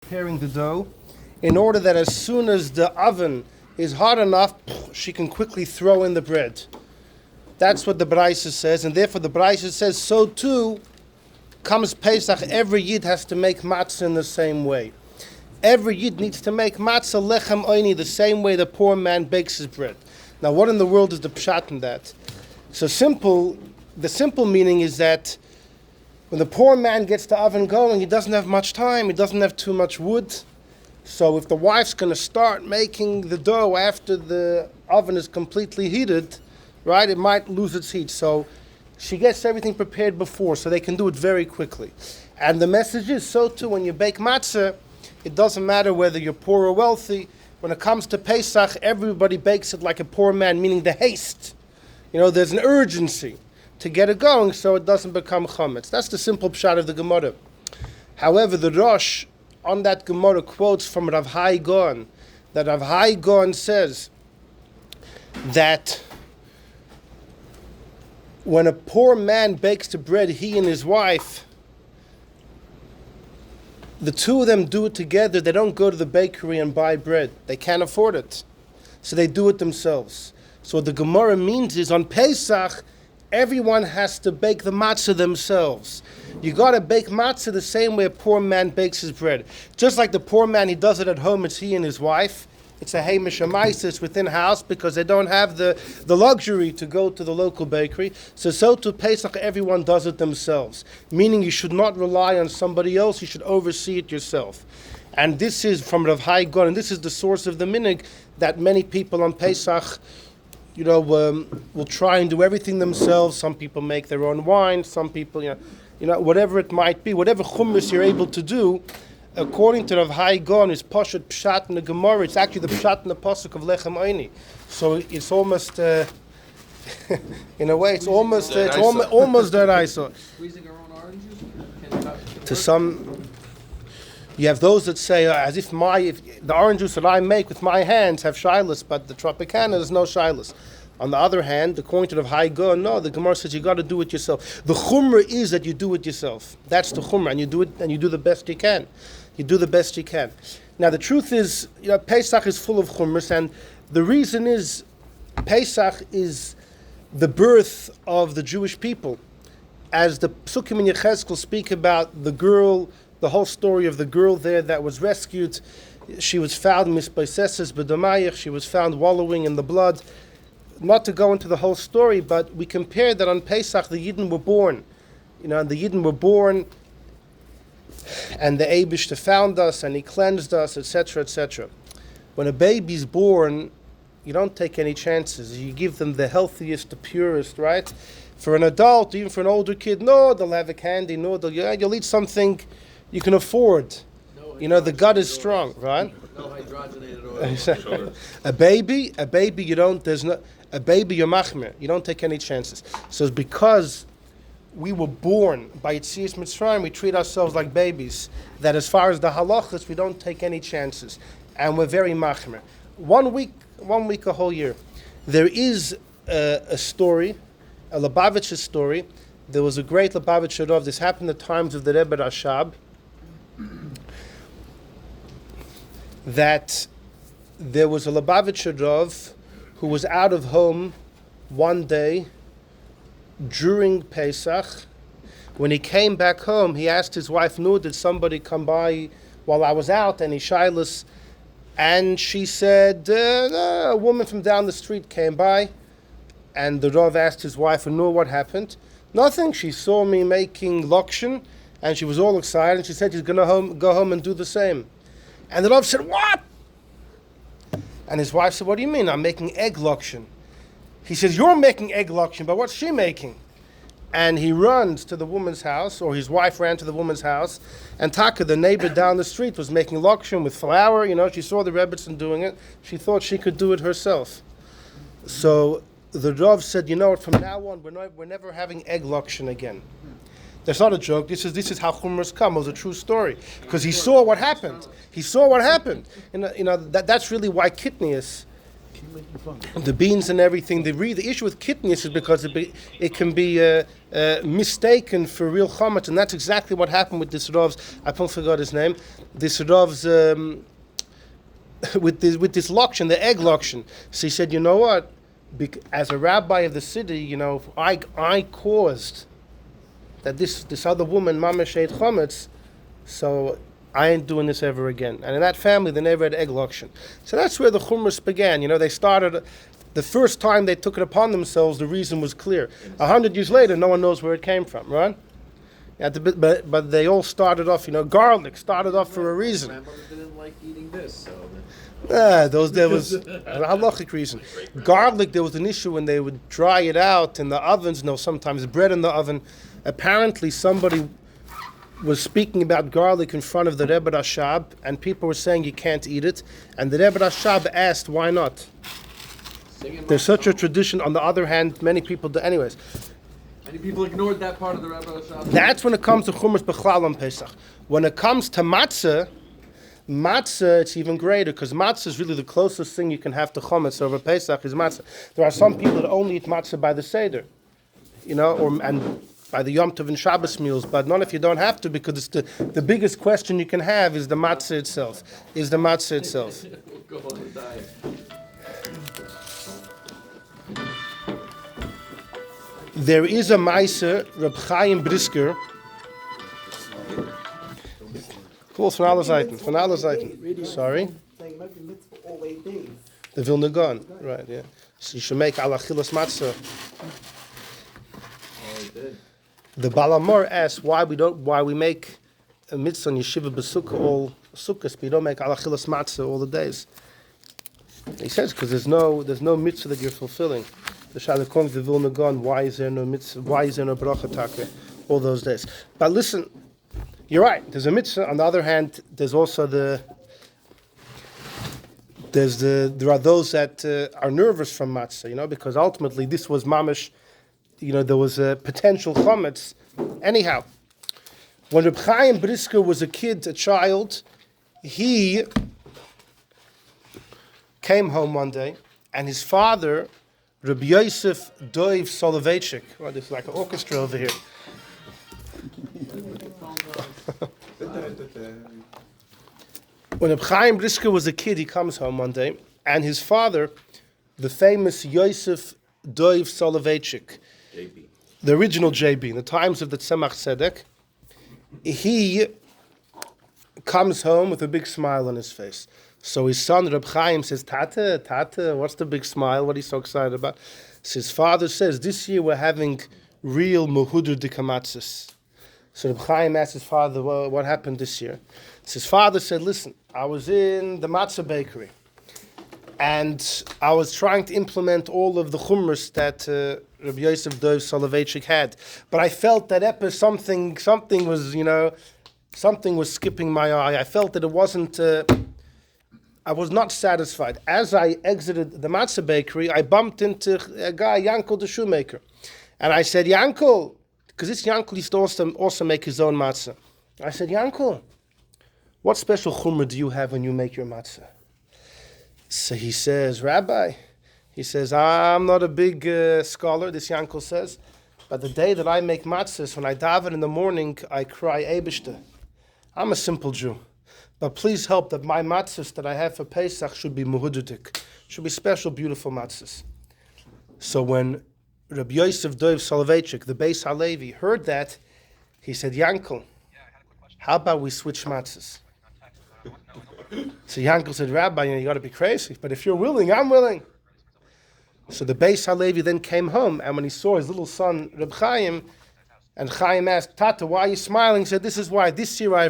preparing the dough in order that as soon as the oven is hot enough, she can quickly throw in the bread. That's what the Braisa says, and therefore the Braisa says, so too comes Pesach, every Yid has to make matzah in the same way. Every Yid needs to make matzah lechem oini the same way the poor man bakes his bread. Now what in the world is the pshat in that? So the simple meaning is that when the poor man gets the oven going, he doesn't have much time, he doesn't have too much wood. So if the wife's going to start making the dough after the oven is completely heated, right, it might lose its heat. So she gets everything prepared before, so they can do it very quickly. And the message is, so too, when you bake matzah, it doesn't matter whether you're poor or wealthy. When it comes to Pesach, everybody bakes it like a poor man, meaning the haste. There's an urgency to get it going so it doesn't become chametz. That's the simple pshat of the Gemara. However, the Rosh on that Gemara quotes from Rav Hai Gaon, that Rav Hai Gaon says that when a poor man bakes the bread, he and his wife, the two of them do it together. They don't go to the bakery and buy bread. They can't afford it. So they do it themselves. So what the Gemara means is on Pesach, everyone has to bake the matzah themselves. You got to bake matzah the same way a poor man bakes his bread. Just like the poor man, he does it at home, it's he and his wife. It's a heimish amaisa, it's within house because they don't have the luxury to go to the local bakery. So to Pesach, everyone does it themselves. Meaning you should not rely on somebody else, you should oversee it yourself. And this is from Rav Hai Gaon, and this is the source of the minig that many people on Pesach will try and do everything themselves. Some people make their own wine. Some people, whatever it might be, whatever chumras you're able to do, according to Rav Hai Gaon, is pashat pshat in the Gemara. It's actually the pshat in the pasuk of lechem oini. So it's almost, in a way, it's almost deraisa. Squeezing our own oranges? To some. You have those that say, as if the orange juice that I make with my hands have shilas, but the Tropicana there's no shilas. On the other hand, according to the Hai Gaon, no, the Gemara says you got to do it yourself. The chumrah is that you do it yourself. That's the chumrah, and you do it, and you do the best you can. You do the best you can. Now the truth is, Pesach is full of chumras, and the reason is Pesach is the birth of the Jewish people, as the Psukim in Yechezkel speak about the girl. The whole story of the girl there that was rescued, she was found misbaiseses b'damayich, she was found wallowing in the blood. Not to go into the whole story, but we compare that on Pesach the Yidden were born. And the Yidden were born, and the Eibishter found us, and he cleansed us, etc., etc. When a baby's born, you don't take any chances. You give them the healthiest, the purest, right? For an adult, even for an older kid, no, they'll have a candy, no, you'll eat something you can afford. The gut is strong, right? No hydrogenated oil. A baby, a baby you're machmir. You don't take any chances. So it's because we were born by Yetzias Mitzrayim, we treat ourselves like babies, that as far as the halachas, we don't take any chances. And we're very machmir. 1 week, a whole year. There is a story, a Lubavitcher story. There was a great Lubavitcher Rav. This happened at the times of the Rebbe Rashab. That there was a Lubavitcher Rav who was out of home one day during Pesach. When he came back home, he asked his wife, "No, did somebody come by while I was out?" And he shilas, and she said, "A woman from down the street came by." And the Rav asked his wife, "No, what happened?" "Nothing. She saw me making lokshen, and she was all excited. And she said she's going to go home and do the same." And the Rav said, "What?" And his wife said, "What do you mean? I'm making egg lokshen." He says, "You're making egg lokshen, but what's she making?" And he runs to the woman's house, or his wife ran to the woman's house, and Taka, the neighbor down the street, was making lokshen with flour. She saw the Rebbetzin doing it. She thought she could do it herself. So the Rav said, from now on, we're never having egg lokshen again. That's not a joke. This is how chumras come. It was a true story because he saw what happened. He saw what happened. That's really why Kitnius the beans and everything. The issue with kidneys is because it can be mistaken for real chametz, and that's exactly what happened with this Rav's. I forgot his name. This Rav's with this lokshin, the egg lokshin. So he said, you know what? As a rabbi of the city, I caused that this other woman, Mama ate chametz, so I ain't doing this ever again. And in that family, they never had egg lokshin. So that's where the chumras began. They started, the first time they took it upon themselves, the reason was clear. 100 years later, no one knows where it came from, right? But they all started off, garlic started off for a reason. Grandmother didn't like eating this, so. There was a halachic reason. Garlic, there was an issue when they would dry it out in the ovens, sometimes bread in the oven. Apparently somebody was speaking about garlic in front of the Rebbe Rashab, and people were saying you can't eat it. And the Rebbe Rashab asked, why not? There's such a tradition. On the other hand, many people do. Anyways. Many people ignored that part of the Rebbe Rashab. That's when it comes to Chumash B'chlal on Pesach. When it comes to Matzah, it's even greater, because Matzah is really the closest thing you can have to Chometz over Pesach is Matzah. There are some people that only eat Matzah by the Seder, and by the Yom Tov and Shabbos meals, but not if you don't have to, because it's the biggest question you can have is the matzah itself. We'll go on the diet. There is a Maisa, Reb Chaim Brisker. Cool, von alle Seiten. Sorry? The Vilna Gaon, right, yeah. So you should make alachilas matzah. Oh, he did. The Balamor asks why we make a mitzvah on Yeshiva B'Sukkah all Sukkahs, but you don't make alachilas matzah all the days. He says because there's no mitzvah that you're fulfilling. The Shadda comes the Vilna Gaon, why is there no mitzvah? Why is there no bracha taka all those days? But listen, you're right. There's a mitzvah. On the other hand, there's also there are those that are nervous from matzah, because ultimately this was mamish. There was a potential chametz. Anyhow, when Reb Chaim Brisker was a child, he came home one day, and his father, Reb Yosef Doiv Soloveitchik, well, there's like an orchestra over here. When Reb Chaim Brisker was a kid, he comes home one day, and his father, the famous Yosef Doiv Soloveitchik, JB. The original JB, in the times of the Tzemach Tzedek, he comes home with a big smile on his face. So his son, Reb Chaim, says, Tata, what's the big smile? What are you so excited about? So his father says, this year we're having real Mehuder Dikamatzis. So Reb Chaim asked his father, well, what happened this year? So his father said, listen, I was in the Matzah bakery, and I was trying to implement all of the chumras that Rabbi Yosef Dov Soloveitchik had, but I felt that something was skipping my eye. I felt that it wasn't. I was not satisfied. As I exited the matzah bakery, I bumped into a guy, Yankel the shoemaker, and I said, Yankel, because this Yankel used to also make his own matzah. I said, Yankel, what special chumra do you have when you make your matzah? So he says, Rabbi, I'm not a big scholar, this Yankel says, but the day that I make matzahs, when I daven in the morning, I cry, Eibishter. I'm a simple Jew, but please help that my matzahs that I have for Pesach should be mehudadik, should be special, beautiful matzahs. So when Rabbi Yosef Dov Soloveitchik, the Beis HaLevi, heard that, he said, Yankel, how about we switch matzahs? So Yankel said, Rabbi, you got to be crazy, but if you're willing, I'm willing. So the Beis HaLevi then came home, and when he saw his little son, Reb Chaim, and Chaim asked, Tata, why are you smiling? He said, this is why. This year I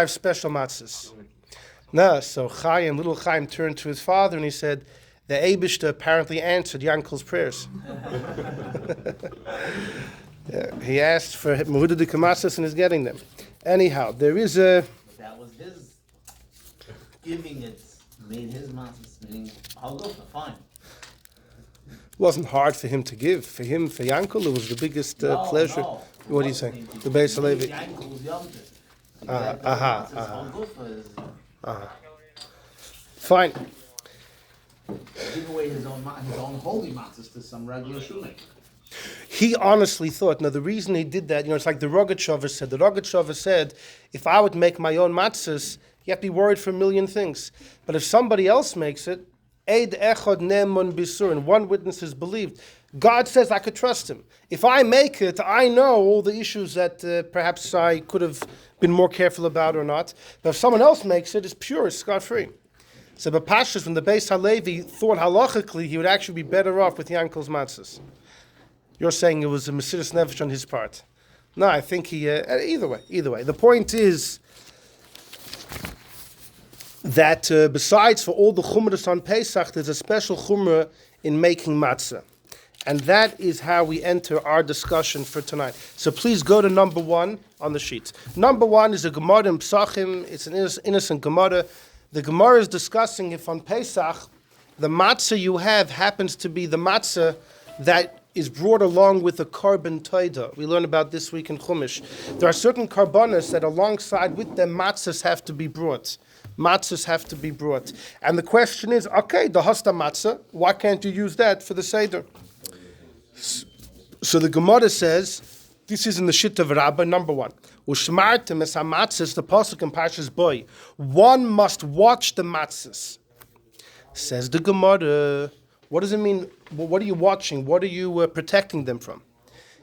have special matzahs. No, so little Chaim turned to his father, and he said, the Eibishter apparently answered Yankel's prayers. Yeah, he asked for Mehuda de Kamatzas and is getting them. Anyhow, there is a... That was his giving it, made his matzahs, meaning, I'll go for fine. It wasn't hard for him to give. For Yankel, it was the biggest pleasure. No, What do you say? The Beis HaLevi. Yankel was young. Fine. give away his own holy matzahs to some regular shoemaker. He honestly thought, now the reason he did that, it's like the Rogatchover said. The Rogatchover said, if I would make my own matzahs, you have to be worried for a million things. But if somebody else makes it, Eid echad ne'emun bisur, and one witness is believed, God says I could trust him. If I make it, I know all the issues that perhaps I could have been more careful about or not. But if someone else makes it, it's pure, it's scot-free. So but Pashas, when the Beis HaLevi thought halachically he would actually be better off with Yankel's matzahs. You're saying it was a Mesiras Nefesh on his part. No, I think he, either way. The point is that besides for all the chumras on Pesach, there's a special chumrah in making matzah. And that is how we enter our discussion for tonight. So please go to number 1 on the sheet. Number 1 is a Gemara in Psachim. It's an innocent Gemara. The Gemara is discussing if on Pesach, the matzah you have happens to be the matzah that is brought along with the carbon toida. We learn about this week in Chumash. There are certain carbonas that alongside with them matzahs have to be brought. And the question is, okay, the hasta matzah, why can't you use that for the Seder? So the Gemara says, this is in the Shit of Rabbah, number 1. Ushmartem es hamatzahs, the pasuk in Parshas Boy. One must watch the matzahs. Says the Gemara, what does it mean? What are you watching? What are you protecting them from?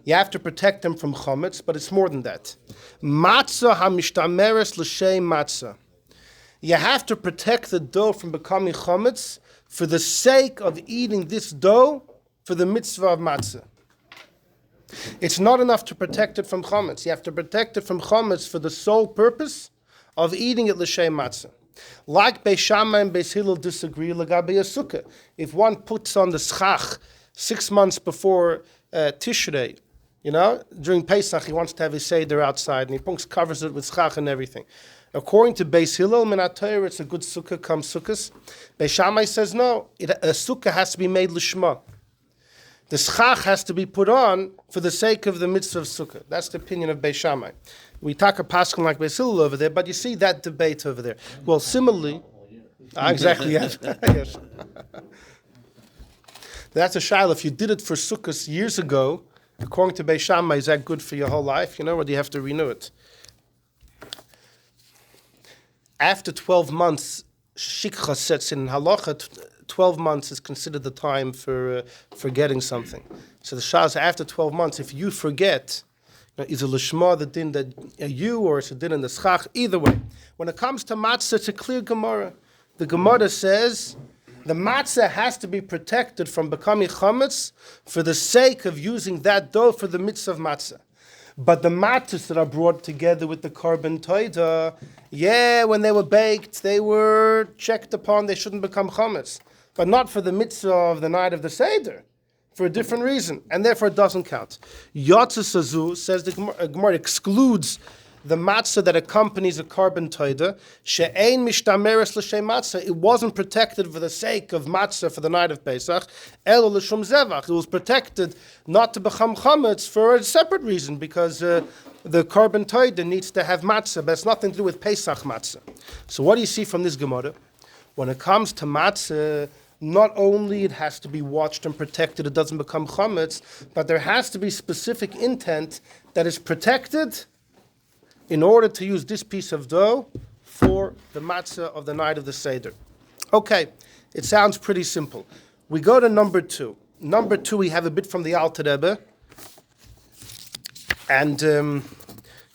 You have to protect them from chametz, but it's more than that. Matzah hamishtameres l'shem matzah. You have to protect the dough from becoming chametz for the sake of eating this dough for the mitzvah of matzah. It's not enough to protect it from chametz. You have to protect it from chametz for the sole purpose of eating it l'shem matzah. Like Beis Shammai and Beis Hillel disagree l'gabe a sukkah. If one puts on the schach 6 months before Tishrei, during Pesach he wants to have his seder outside and he covers it with schach and everything. According to Beis Hillel, Minat Torah, it's a good sukkah, come sukkahs. Beis Shammai says no, a sukkah has to be made l'shma. The schach has to be put on for the sake of the mitzvah of sukkah. That's the opinion of Beis Shammai. We talk a pasuk like Beis Hillel over there, but you see that debate over there. Well, similarly, exactly, yes. Yes. That's a shaila. If you did it for sukkahs years ago, according to Beis Shammai, is that good for your whole life? Or do you have to renew it? After 12 months, shikha sets in halacha. 12 months is considered the time for forgetting something. So the shah is after 12 months, if you forget, is a lishma the din that you or it's a din in the schach? Either way, when it comes to matzah, it's a clear Gemara. The Gemara says the matzah has to be protected from becoming chametz for the sake of using that dough for the mitzvah of matzah. But the matzahs that are brought together with the carbon toida, when they were baked, they were checked upon, they shouldn't become chametz. But not for the mitzvah of the night of the Seder, for a different reason, and therefore it doesn't count. Yotzes Azu says the Gemara excludes the matzah that accompanies a carbon toida. She'ein mishtameres l'shem matzah. It wasn't protected for the sake of matzah for the night of Pesach. Elo l'shum zevach. It was protected not to become chametz for a separate reason, because the carbon toida needs to have matzah, but it's nothing to do with Pesach matzah. So what do you see from this Gemara? When it comes to matzah, not only it has to be watched and protected, it doesn't become chametz, but there has to be specific intent that is protected in order to use this piece of dough for the matzah of the night of the Seder. Okay, it sounds pretty simple. We go to number 2. Number 2, we have a bit from the Alter Rebbe, and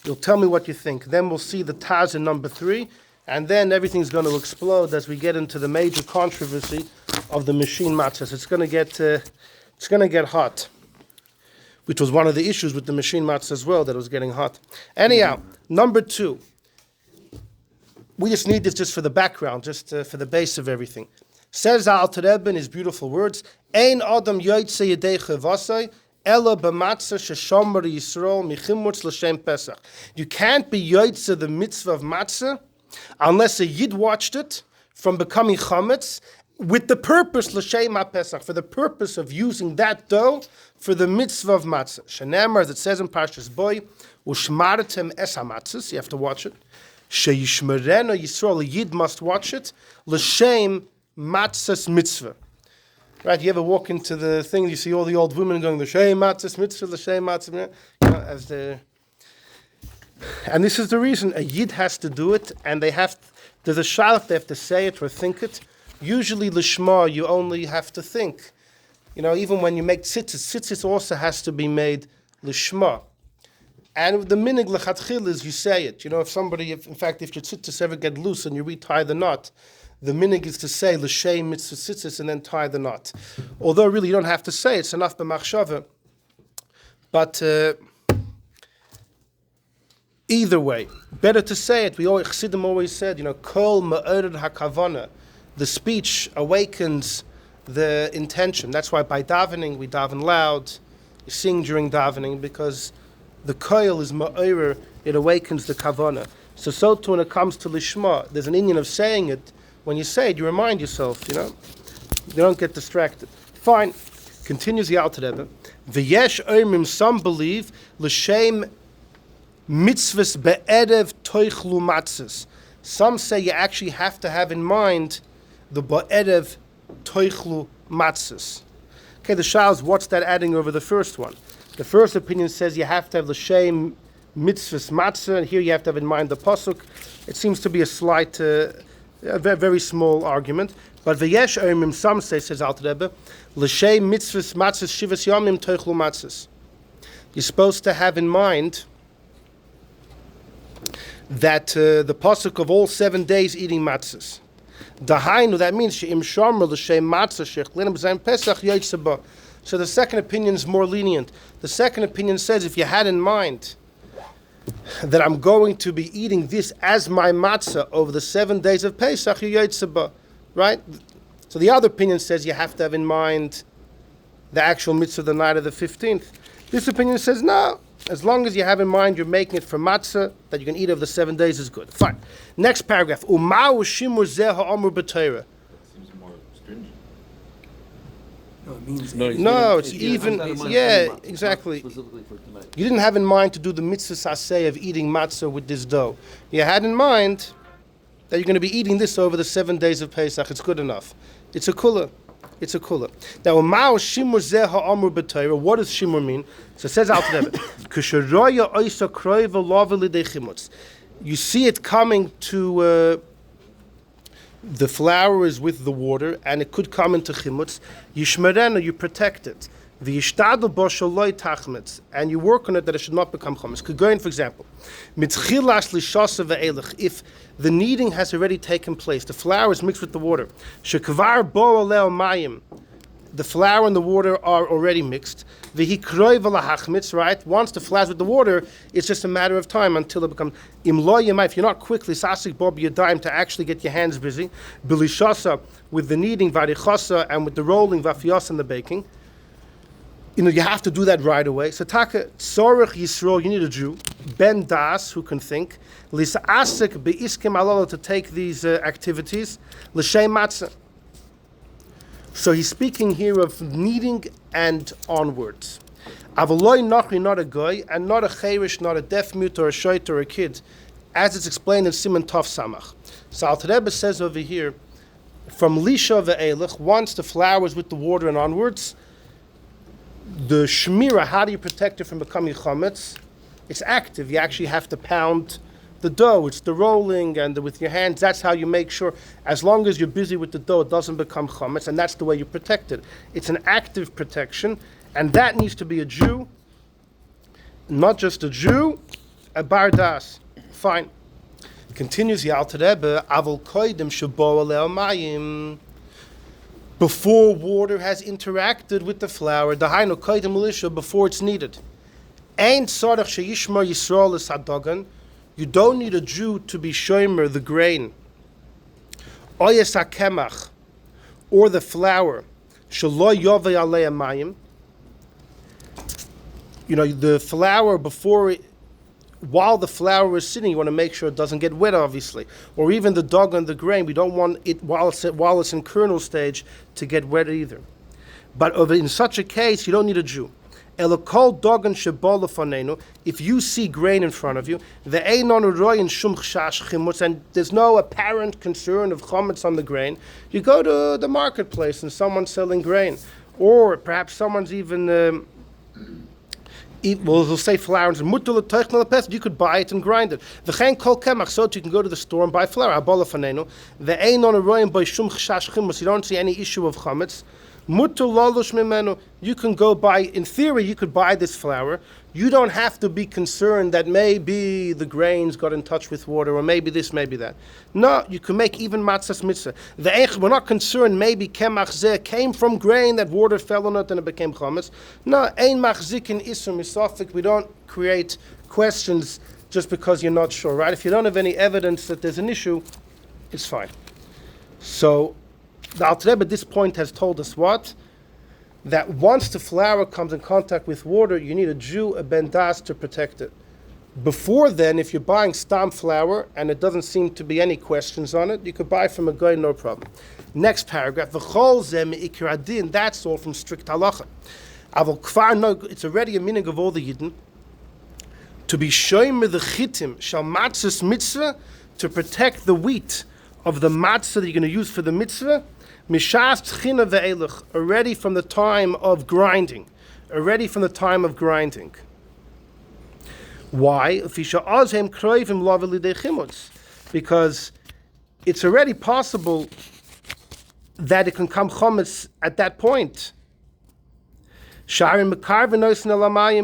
you'll tell me what you think. Then we'll see the Taz in number 3, and then everything's going to explode as we get into the major controversy of the machine matzahs. It's going to get hot, which was one of the issues with the machine matzah as well, that it was getting hot. Anyhow, number 2. We just need this just for the background, just for the base of everything. Says Alter Rebbe in his beautiful words, Ein Adam Yoytze Yedei Chavasai Ela B'Matzah Sheshomer Yisrael Michimutz L'Shem Pesach. You can't be Yoytze the mitzvah of matzah unless a Yid watched it from becoming chametz with the purpose L'Shem HaPesach, for the purpose of using that dough for the mitzvah of matzah. Shenemar, as it says in Parshas Boy, Ushmartem es hamatzahs, you have to watch it. Sheyishmereno Yisrael, a Yid must watch it. L'Shem matzahs mitzvah. Right? You ever walk into the thing, you see all the old women going, L'shem matzah, mitzvah, L'shem matzah, as the... And this is the reason. A Yid has to do it, and there's a shalach, they have to say it or think it. Usually, L'shma, you only have to think. Even when you make tzitzis also has to be made L'shma. And the minig l'chatchil is you say it. If your tzitzis ever get loose and you retie the knot, the minig is to say l'shem mitzvah tzitzis and then tie the knot. Although really you don't have to say it's enough b'machshava. But either way, better to say it. Chassidim always said, kol ma'ored hakavana. The speech awakens the intention. That's why by davening we daven loud, you sing during davening because the koil is ma'orer, it awakens the kavana. So too when it comes to lishma, there's an inyan of saying it. When you say it, you remind yourself, you don't get distracted. Fine. Continues the Alter Rebbe. V'yesh oimim, some believe, l'shem mitzvahs be'erev toichlu matzahs. Some say you actually have to have in mind the be'erev toichlu matzahs. Okay, the shal is what's that adding over the first one? The first opinion says you have to have l'shem mitzvahs matzah, and here you have to have in mind the pasuk. It seems to be a slight, a very small argument. But v'yesh oimim, some say, says Alter Rebbe, l'shem mitzvahs matzahs shivas yomim toichlu matzahs. You're supposed to have in mind that the pasuk of all 7 days eating matzahs. Dahainu, that means she'im shomer l'shem matzah shechlinim b'zayim pesach yotzeba. So the second opinion is more lenient. The second opinion says if you had in mind that I'm going to be eating this as my matzah over the 7 days of Pesach, yotzeba, right? So the other opinion says you have to have in mind the actual mitzvah of the night of the 15th. This opinion says no. As long as you have in mind you're making it for matzah that you can eat over the 7 days is good. Fine. Next paragraph. Umau shimur zeh ha'amur b'Torah. Seems more stringent. No, it means No, it's even. Yeah, exactly. Specifically for tonight. You didn't have in mind to do the mitzvah saseh of eating matzah with this dough. You had in mind that you're going to be eating this over the 7 days of Pesach. It's good enough. It's a kula. It's a kula. Now, ma'o shimur zeh ha'amur b'Torah. What does shimur mean? So it says out to them, Ksheroya oisa kroiva lava lidei chimutz. You see it coming to the flour is with the water, and it could come into chimutz. Yishmerena, you protect it. V'yishtadu bo shaloi tachmetz, and you work on it that it should not become chametz. Could go in, for example, mitchilas lishasa ve'elech. If the kneading has already taken place, the flour is mixed with the water. Shekvar bo aleo mayim. The flour and the water are already mixed. V'hikroy v'lahachmitz, right? Once the flour is with the water, it's just a matter of time until it becomes imlo yemai. If you're not quickly sasik bob yadayim to actually get your hands busy, bilishasa with the kneading, varichasa, and with the rolling, vafiyas and the baking. You have to do that right away. So taka tzorich Yisrael, you need a Jew, ben das, who can think, lisa asik be'iskim alolo, to take these activities, l'shem matzah. So he's speaking here of kneading and onwards. Avaloi nachri, not a guy, and not a cherish, not a deaf mute or a shoit or a kid, as it's explained in Siman Tov Samach. So Alter Rebbe says over here, from lisha ve'elech, once the flour is with the water and onwards, the shmira, how do you protect it from becoming chametz? It's active. You actually have to pound the dough. It's the rolling and with your hands. That's how you make sure, as long as you're busy with the dough, it doesn't become chametz, and that's the way you protect it. It's an active protection, and that needs to be a Jew, not just a Jew, a bar das. Fine. Continues the Alter Rebbe, avol koidim shebo aleo mayim. Before water has interacted with the flour, dahainu koidim lisha, before it's needed. Ein tzarech sheyishmar Yisrael es hadogan. You don't need a Jew to be shomer the grain, oyes hakemach, or the flour, shelo yovei alei mayim. The flour while the flour is sitting, you want to make sure it doesn't get wet, obviously. Or even the dog and the grain, we don't want it while it's in kernel stage to get wet either. But in such a case, you don't need a Jew. Elokol dogan shebola fanenu. If you see grain in front of you, the einon royin shum chash chimutz, and there's no apparent concern of chametz on the grain, you go to the marketplace and someone's selling grain, or perhaps someone's even. We'll say flour and you could buy it and grind it. The kol kemach, so you can go to the store and buy flour. Abola fanenu. The einon royin by shum chash chimutz. You don't see any issue of chametz. You can go buy, in theory, you could buy this flour. You don't have to be concerned that maybe the grains got in touch with water, or maybe this, maybe that. No, you can make even matzahs mitzvah. We're not concerned maybe kemach zeh came from grain that water fell on it and it became chametz. No, ein machzikin isur misafik. We don't create questions just because you're not sure, right? If you don't have any evidence that there's an issue, it's fine. So, the Alter Rebbe at this point has told us what? That once the flour comes in contact with water, you need a Jew, a ben das, to protect it. Before then, if you're buying stam flour and it doesn't seem to be any questions on it, you could buy from a guy, no problem. Next paragraph, v'chol zeh me'ikar adin, that's all from strict halacha. Avol kvar no, it's already a meaning of all the Yidden, to be shoyme the chitim shal matzahs mitzvah, to protect the wheat of the matzah that you're going to use for the mitzvah, mishas tchina ve'elach, already from the time of grinding. Already from the time of grinding. Why? Because it's already possible that it can come chometz at that point.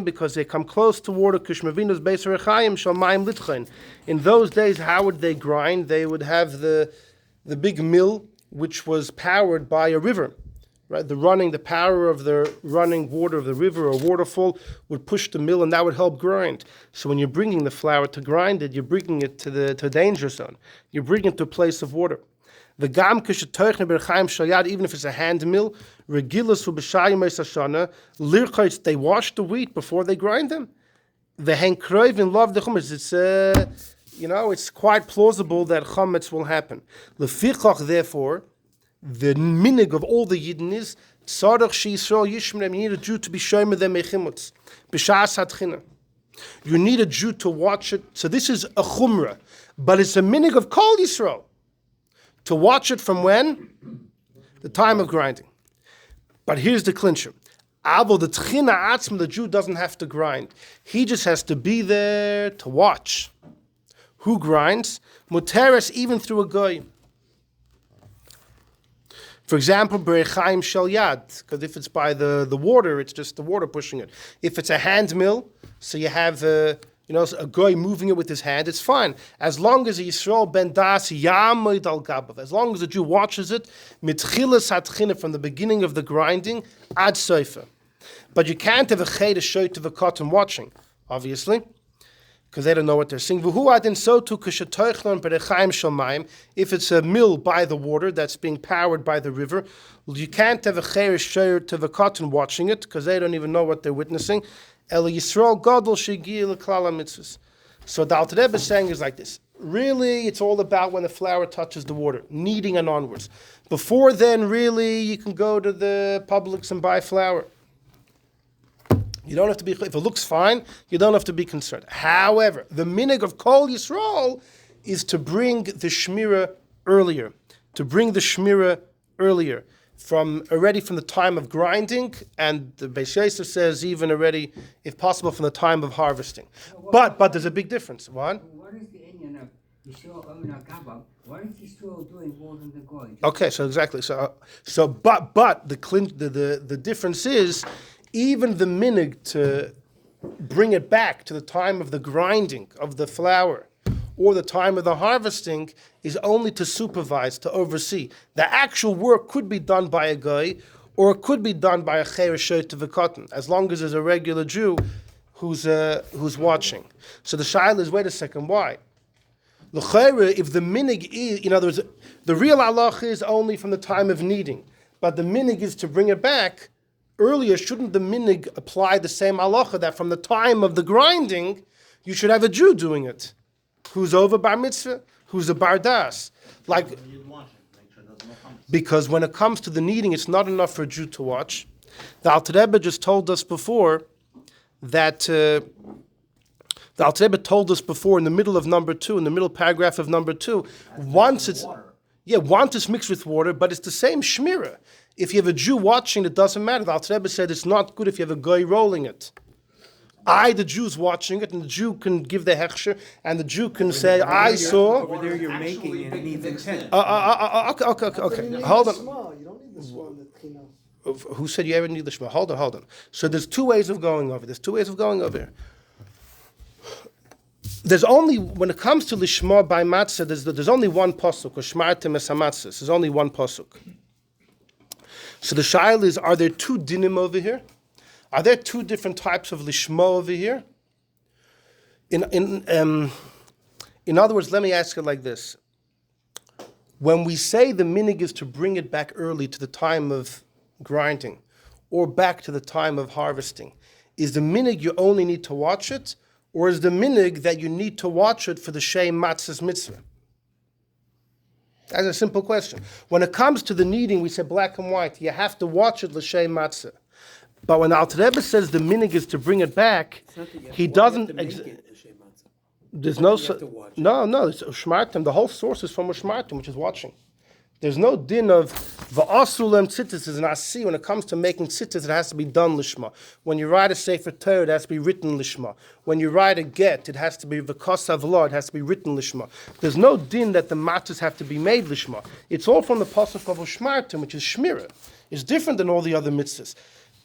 Because they come close to water. In those days, how would they grind? They would have the big mill, which was powered by a river, right? The power of the running water of the river or waterfall would push the mill, and that would help grind. So when you're bringing the flour to grind it, you're bringing it to the danger zone. You're bringing it to a place of water. The gam shayad, even if it's a hand mill, regilus lirchitz, they wash the wheat before they grind them. The henkroiv in love the chumetz. It's quite plausible that chametz will happen. Lefichach, therefore, the minig of all the Yidden is tzarach sheYisrael yishmerem. You need a Jew to be shomer them mechimutz b'shas hatchina. You need a Jew to watch it. So this is a chumrah, but it's a minig of Kol Yisrael to watch it from when? The time of grinding. But here's the clincher. Avo, the tchina atzma, the Jew doesn't have to grind. He just has to be there to watch. Who grinds? Muteres, even through a goy. For example, berechaim shel yad, because if it's by the water, it's just the water pushing it. If it's a hand mill, so you have a guy moving it with his hand, it's fine. As long as Yisrael ben das yamoid al gabav, as long as the Jew watches it, mitchilas hatchina, from the beginning of the grinding, ad soifa. But you can't have a chay to show to the cotton watching, obviously, because they don't know what they're saying. If it's a mill by the water that's being powered by the river, you can't have a cheirish shayr to the cotton watching it, because they don't even know what they're witnessing. So the Alter Rebbe is saying is like this. Really, it's all about when the flour touches the water, kneading and onwards. Before then, really, you can go to the Publix and buy flour. You don't have to be, if it looks fine, you don't have to be concerned. However, the minig of Kol Yisrael is to bring the Shmura earlier. Already from the time of grinding, and the Beis Yosef says even already, if possible, from the time of harvesting. But there's a big difference. What? What is the Indian of Yisrael own a Gabba? What is Yisrael doing more than the goy? Okay, so exactly. But the difference is, even the minig to bring it back to the time of the grinding of the flour or the time of the harvesting is only to supervise, to oversee. The actual work could be done by a guy, or it could be done by a cheirish to the cotton, as long as there's a regular Jew who's watching. So the shaila is, wait a second, why? L'chayre, if the minig is, in other words, the real halach is only from the time of kneading, but the minig is to bring it back earlier. Shouldn't the minig apply the same halacha that from the time of the grinding, you should have a Jew doing it, who's over bar mitzvah, who's a bar das? Because when it comes to the kneading, it's not enough for a Jew to watch. The Alter Rebbe just told us before that the Alter Rebbe told us before in the middle of number 2, in the middle paragraph of number 2, once it's mixed with water, but it's the same shmira. If you have a Jew watching, it doesn't matter. The Alter Rebbe said it's not good if you have a guy rolling it. The Jew's watching it, and the Jew can give the hechsher, and the Jew can say, I saw. Over there you're making and it needs intent. Okay. Hold on. You don't need the shema in the tchina. Who said you ever need the Shema? Hold on. So there's two ways of going over. Here. There's only, when it comes to Lishma by Matzah, there's only one pasuk, or Shmartem es HaMatzah. There's only one pasuk. So the shaila is, are there two dinim over here? Are there two different types of Lishma over here? In other words, let me ask it like this. When we say the minig is to bring it back early to the time of grinding, or back to the time of harvesting, is the minig you only need to watch it, or is the minig that you need to watch it for the Shem Matzah's mitzvah? That's a simple question. When it comes to the kneading, we say black and white. You have to watch it l'Shem Matzah. But when Alter Rebbe says the minig is to bring it back, he doesn't. There's no. No. It's Shmartim. The whole source is from Shmartim, which is watching. There's no din of va'asulem tzitzis is an asi. When it comes to making tzitzis, it has to be done lishma. When you write a sefer Torah, it has to be written lishma. When you write a get, it has to be v'kos avla. It has to be written lishma. There's no din that the matzahs have to be made lishma. It's all from the pasuk of Shmartim, which is Shmura. It's different than all the other mitzvahs.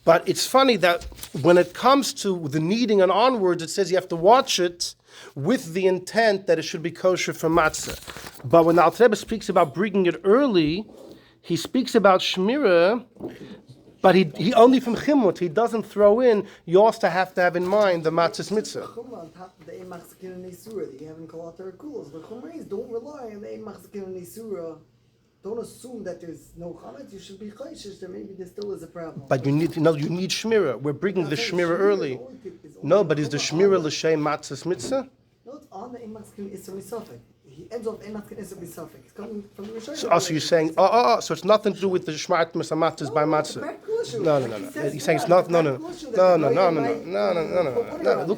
But it's funny that when it comes to the kneading and onwards, it says you have to watch it with the intent that it should be kosher for matzah. But when the Alter Rebbe speaks about bringing it early, he speaks about shmira, but he only from chimut. He doesn't throw in, you also have to have in mind the matzah's mitzvah. On top of the ein machzikin and isura that you have in Kolatar Kulos. The Chumreis don't rely on the ein machzikin and isura. Don't assume that there's no chametz. You should be chayshish that maybe there still is a problem. But you need shmira. We're bringing the shmira early. No, but is the shmira l'shem matzah's mitzvah? No, it's on the ein machzikin isra misafek. He ends off ein machzikin isra misafek. It's coming from the Rishon. So you're saying, so it's nothing to do with the shmart matzahs by matzah. No. He's saying it's not. No. Look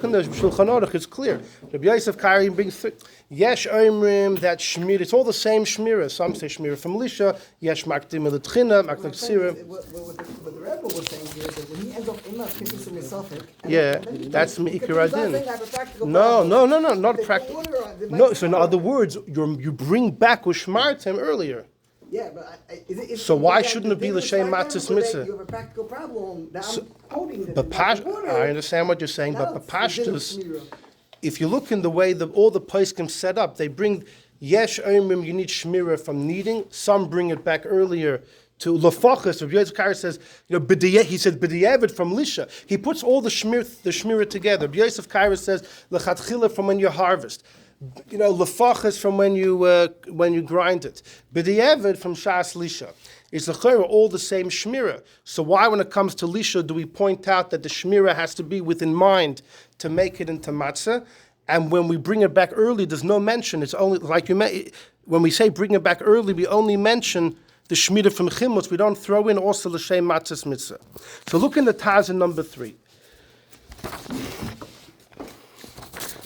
in the Shulchan Aruch. It's clear. Rabbi Yosef Kari brings yesh omrim that shmira. It's all the same shmira. Some say shmira from lisha. Yesh makdim l'tchina, makdim ksira. What the Rebbe was saying here is that when he ends up in machzikin isra misafek. Yeah, that's meikar adin. No, not practical. No, so in other words, you bring back Ushmartim earlier. Yeah, but so why shouldn't it be l'shem matzah's mitzvah? You have a practical problem that I'm quoting. I understand what you're saying, but Pashtus, if you look in the way all the poskim set up, they bring yesh omrim, you need shmira from kneading. Some bring it back earlier to lefachas. Rabbi Yosef Kari says, he said b'diavad from lisha. He puts all the shmira together. Rabbi Yosef Kari says lechatchila from when you harvest. Lefachas from when you grind it. B'diavad from shas lisha. It's all the same shmira. So why, when it comes to lisha, do we point out that the shmira has to be within mind to make it into matzah? And when we bring it back early, there's no mention. It's only like when we say bring it back early, we only mention the shmira from chimutz. We don't throw in also l'shem matzah's mitzvah. So look in the Taz in number 3.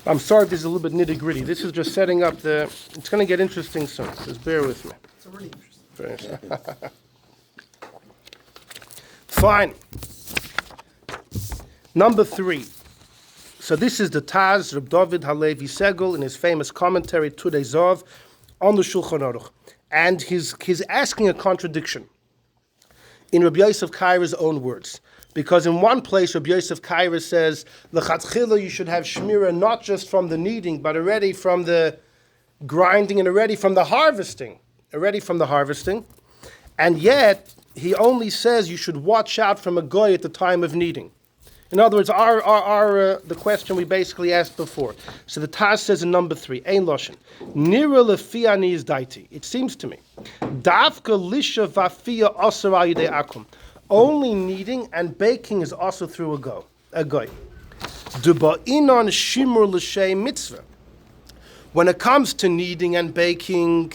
I'm sorry if this is a little bit nitty-gritty. This is just setting up it's going to get interesting soon. Just bear with me. It's already interesting. Fine. Number 3. So this is the Taz, Reb David Halevi Segel, in his famous commentary, Tudei Zov, on the Shulchan Aruch. And he's asking a contradiction in Rabbi Yosef Kai's own words. Because in one place, Rabbi Yosef Kaira says, l'chatchila, you should have shmira not just from the kneading, but already from the grinding and already from the harvesting. And yet, he only says you should watch out from a goy at the time of kneading. In other words, the question we basically asked before. So the Taz says in number 3, Ein Loshen, Nira lefi ani is daiti. It seems to me, Davka lisha vafia asar al yidei akum. Only kneading and baking is also through a goy. Duba'inon shimur l'shem mitzvah. When it comes to kneading and baking,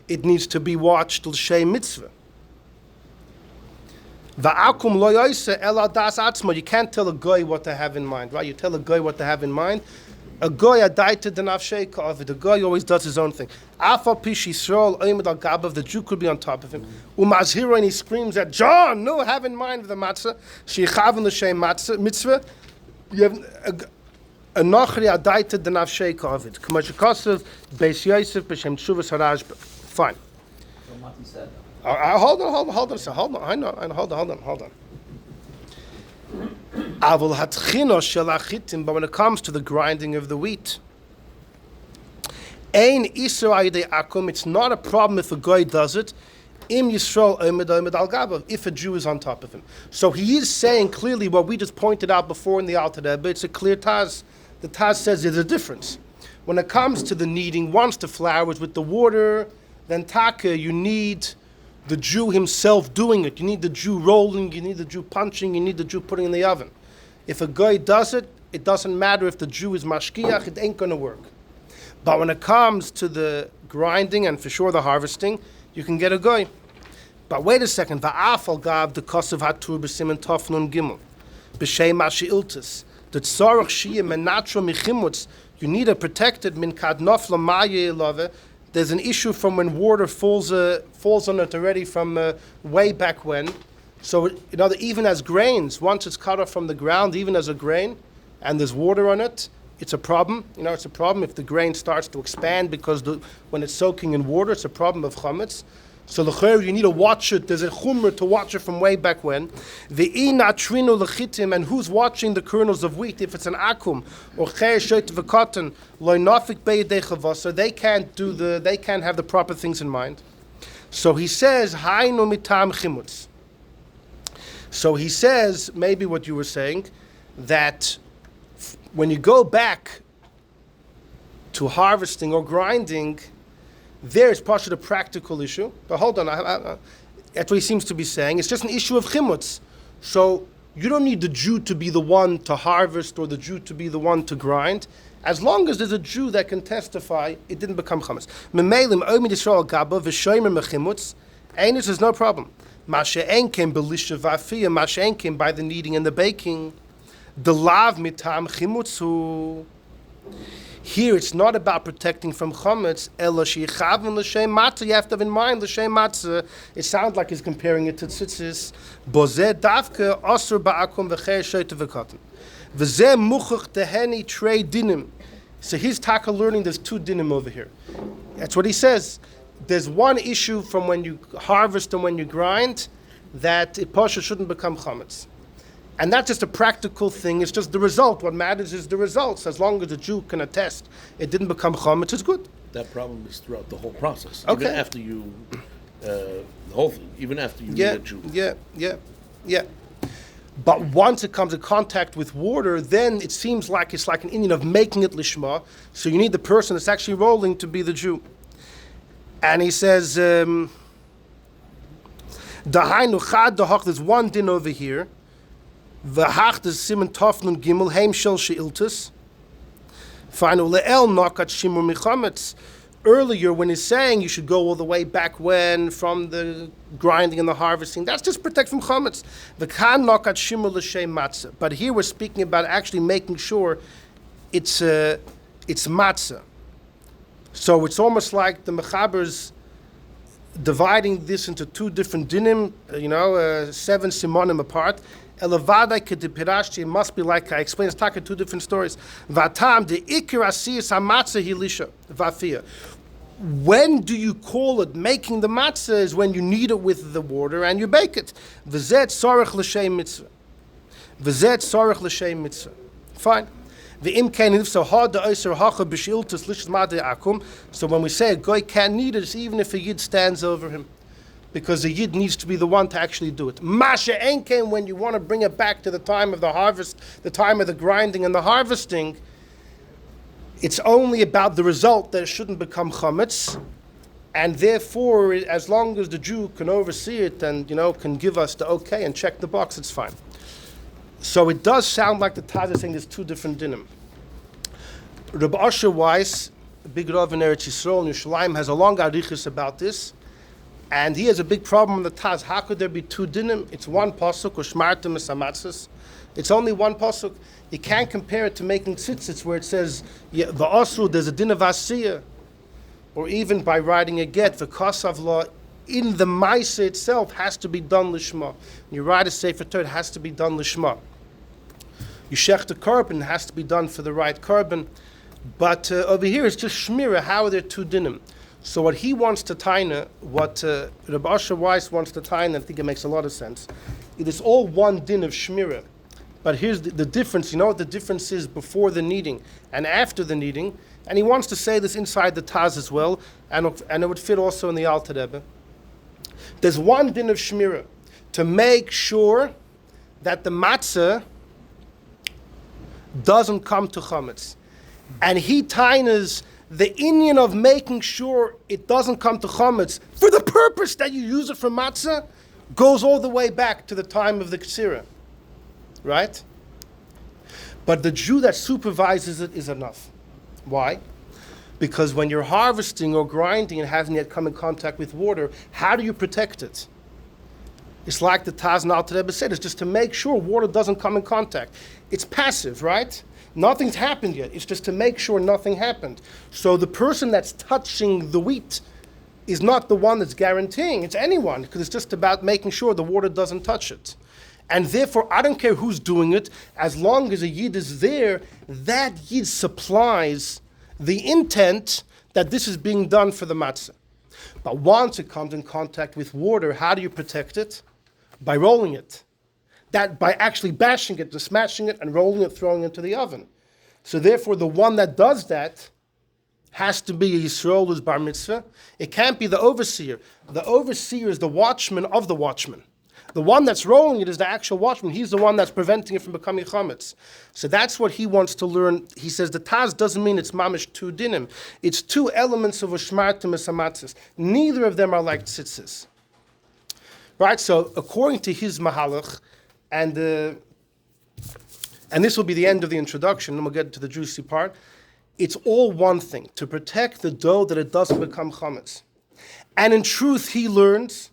it needs to be watched l'shem mitzvah. Va'akum lo yoyse ela das atzma. You can't tell a guy what to have in mind, right? You tell a guy what to have in mind. A guy adaita denafshei ka'avid. A guy always does his own thing. Afa pish Yisrael oimid al gabav. The Jew could be on top of him. Umazhiro, and he screams at John, no, have in mind the matzah. Sheichavin l'shem matzah mitzvah. You have a nochri adaita denafshei ka'avid. K'mashikasav beis Yosef b'shem tshuvas haraj. Fine. What Mati said. Hold on. I know. Hold on. But when it comes to the grinding of the wheat, it's not a problem if a guy does it. If a Jew is on top of him. So he is saying clearly what we just pointed out before in the Alter Rebbe. It's a clear Taz. The Taz says there's a difference. When it comes to the kneading, once the flour is with the water, then taka, you need the Jew himself doing it. You need the Jew rolling, you need the Jew punching, you need the Jew putting in the oven. If a guy does it, it doesn't matter if the Jew is mashkiach, it ain't going to work. But when it comes to the grinding and for sure the harvesting, you can get a guy. But wait a second. Va'afal gav the kosev hatur b'simen tov nun gimel b'shem mashi iltis the tzarach shiyah menatro michimutz. You need a protected min kad nofla maye love. There's an issue from when water falls on it already from way back when. So, even as grains, once it's cut off from the ground, even as a grain, and there's water on it, it's a problem. It's a problem if the grain starts to expand because when it's soaking in water, it's a problem of chametz. So you need to watch it. There's a chumrah to watch it from way back when. And who's watching the kernels of wheat? If it's an akum or cotton, so they can't have the proper things in mind. So he says, so he says, maybe what you were saying, that when you go back to harvesting or grinding, there is partially a practical issue. But hold on, that's what he seems to be saying. It's just an issue of chimutz. So you don't need the Jew to be the one to harvest or the Jew to be the one to grind. As long as there's a Jew that can testify, it didn't become chametz. Memeilim omid Yisrael gaba v'shoymer mechimutz. Einus is no problem. Mashe enkem belisha v'afiyah. Mashe enkem by the kneading and the baking. The lav mitam chimutzu. Here, it's not about protecting from chametz. You have to have in mind l'shem matzah. It sounds like he's comparing it to tzitzis. Bozeh davke osur ba'akum v'cher shoyte v'katan. V'zeh muchach teheni trei dinim. So he's taka learning there's two dinim over here. That's what he says. There's one issue from when you harvest and when you grind that it pasha shouldn't become chametz. And that's just a practical thing. It's just the result. What matters is the results. As long as the Jew can attest it didn't become chametz, it's good. That problem is throughout the whole process. Okay. Even after you, the whole thing, even after you meet a Jew. Yeah. But once it comes in contact with water, then it seems like it's like an Indian of making it lishma. So you need the person that's actually rolling to be the Jew. And he says, there's one din over here. V'hach des simen tofnun gimel heim shel sheiltus. Final le'el nokat shimur michametz. Earlier, when he's saying you should go all the way back when from the grinding and the harvesting, that's just protect from chametz. V'kan nokat shimur l'shem matzah. But here we're speaking about actually making sure it's matzah. So it's almost like the mechaber's dividing this into two different dinim, 7 simonim apart. Elavada kedipirashti must be like I explained. It's talking two different stories. Vatam the ikir asiyas hamatzah hilisha vafia. When do you call it making the matzah? Is when you knead it with the water and you bake it. V'zet sorech l'shem mitzvah. V'zet sorech l'shem mitzvah. Fine. The imkain if so hard the oiser hacha b'shiltus lishmad akum. So when we say a guy can't knead it, it's even if a yid stands over him. Because the yid needs to be the one to actually do it. Masha enken, when you want to bring it back to the time of the harvest, the time of the grinding and the harvesting, it's only about the result that it shouldn't become chametz, and therefore, as long as the Jew can oversee it and can give us the okay and check the box, it's fine. So it does sound like the Taz is saying there's two different dinim. Rabbi Asher Weiss, the big Rav in Eretz Yisrael in Yerushalayim, has a long arichus about this. And he has a big problem with the Taz. How could there be two dinim? It's one pasuk, ushmartem esamatzas. It's only one pasuk. You can't compare it to making tzitzits where it says, the asru, there's a din of asiyah. Or even by writing a get, the kosav law, in the Maisa itself has to be done lishma. When you write a Sefer Torah, it has to be done lishma. You shech the korban, it has to be done for the right korban. But over here it's just Shmura. How are there two dinim? So what he wants to taina, what Rabbi Asher Weiss wants to taina, I think it makes a lot of sense. It is all one din of Shmira. But here's the difference. You know what the difference is before the kneading and after the kneading? And he wants to say this inside the Taz as well, and it would fit also in the Alter Rebbe. There's one din of Shmira, to make sure that the matzah doesn't come to chametz. And he tainas the inyan of making sure it doesn't come to chametz for the purpose that you use it for matzah goes all the way back to the time of the ksira. Right? But the Jew that supervises it is enough. Why? Because when you're harvesting or grinding and hasn't yet come in contact with water, how do you protect it? It's like the Taz and Alter Rebbe said, it's just to make sure water doesn't come in contact. It's passive, right? Nothing's happened yet. It's just to make sure nothing happened. So the person that's touching the wheat is not the one that's guaranteeing. It's anyone, because it's just about making sure the water doesn't touch it. And therefore, I don't care who's doing it, as long as a Yid is there, that Yid supplies the intent that this is being done for the matzah. But once it comes in contact with water, how do you protect it? By rolling it. That by actually bashing it, just smashing it, and rolling it, throwing it into the oven. So therefore, the one that does that has to be a Yisrael who's bar mitzvah. It can't be the overseer. The overseer is the watchman of the watchman. The one that's rolling it is the actual watchman. He's the one that's preventing it from becoming chametz. So that's what he wants to learn. He says the Taz doesn't mean it's mamish two dinim. It's two elements of ushmartim esamatzis. Neither of them are like tzitzis. Right? So according to his mahalach, and this will be the end of the introduction, and we'll get to the juicy part, it's all one thing, to protect the dough that it doesn't become chametz. And in truth, he learns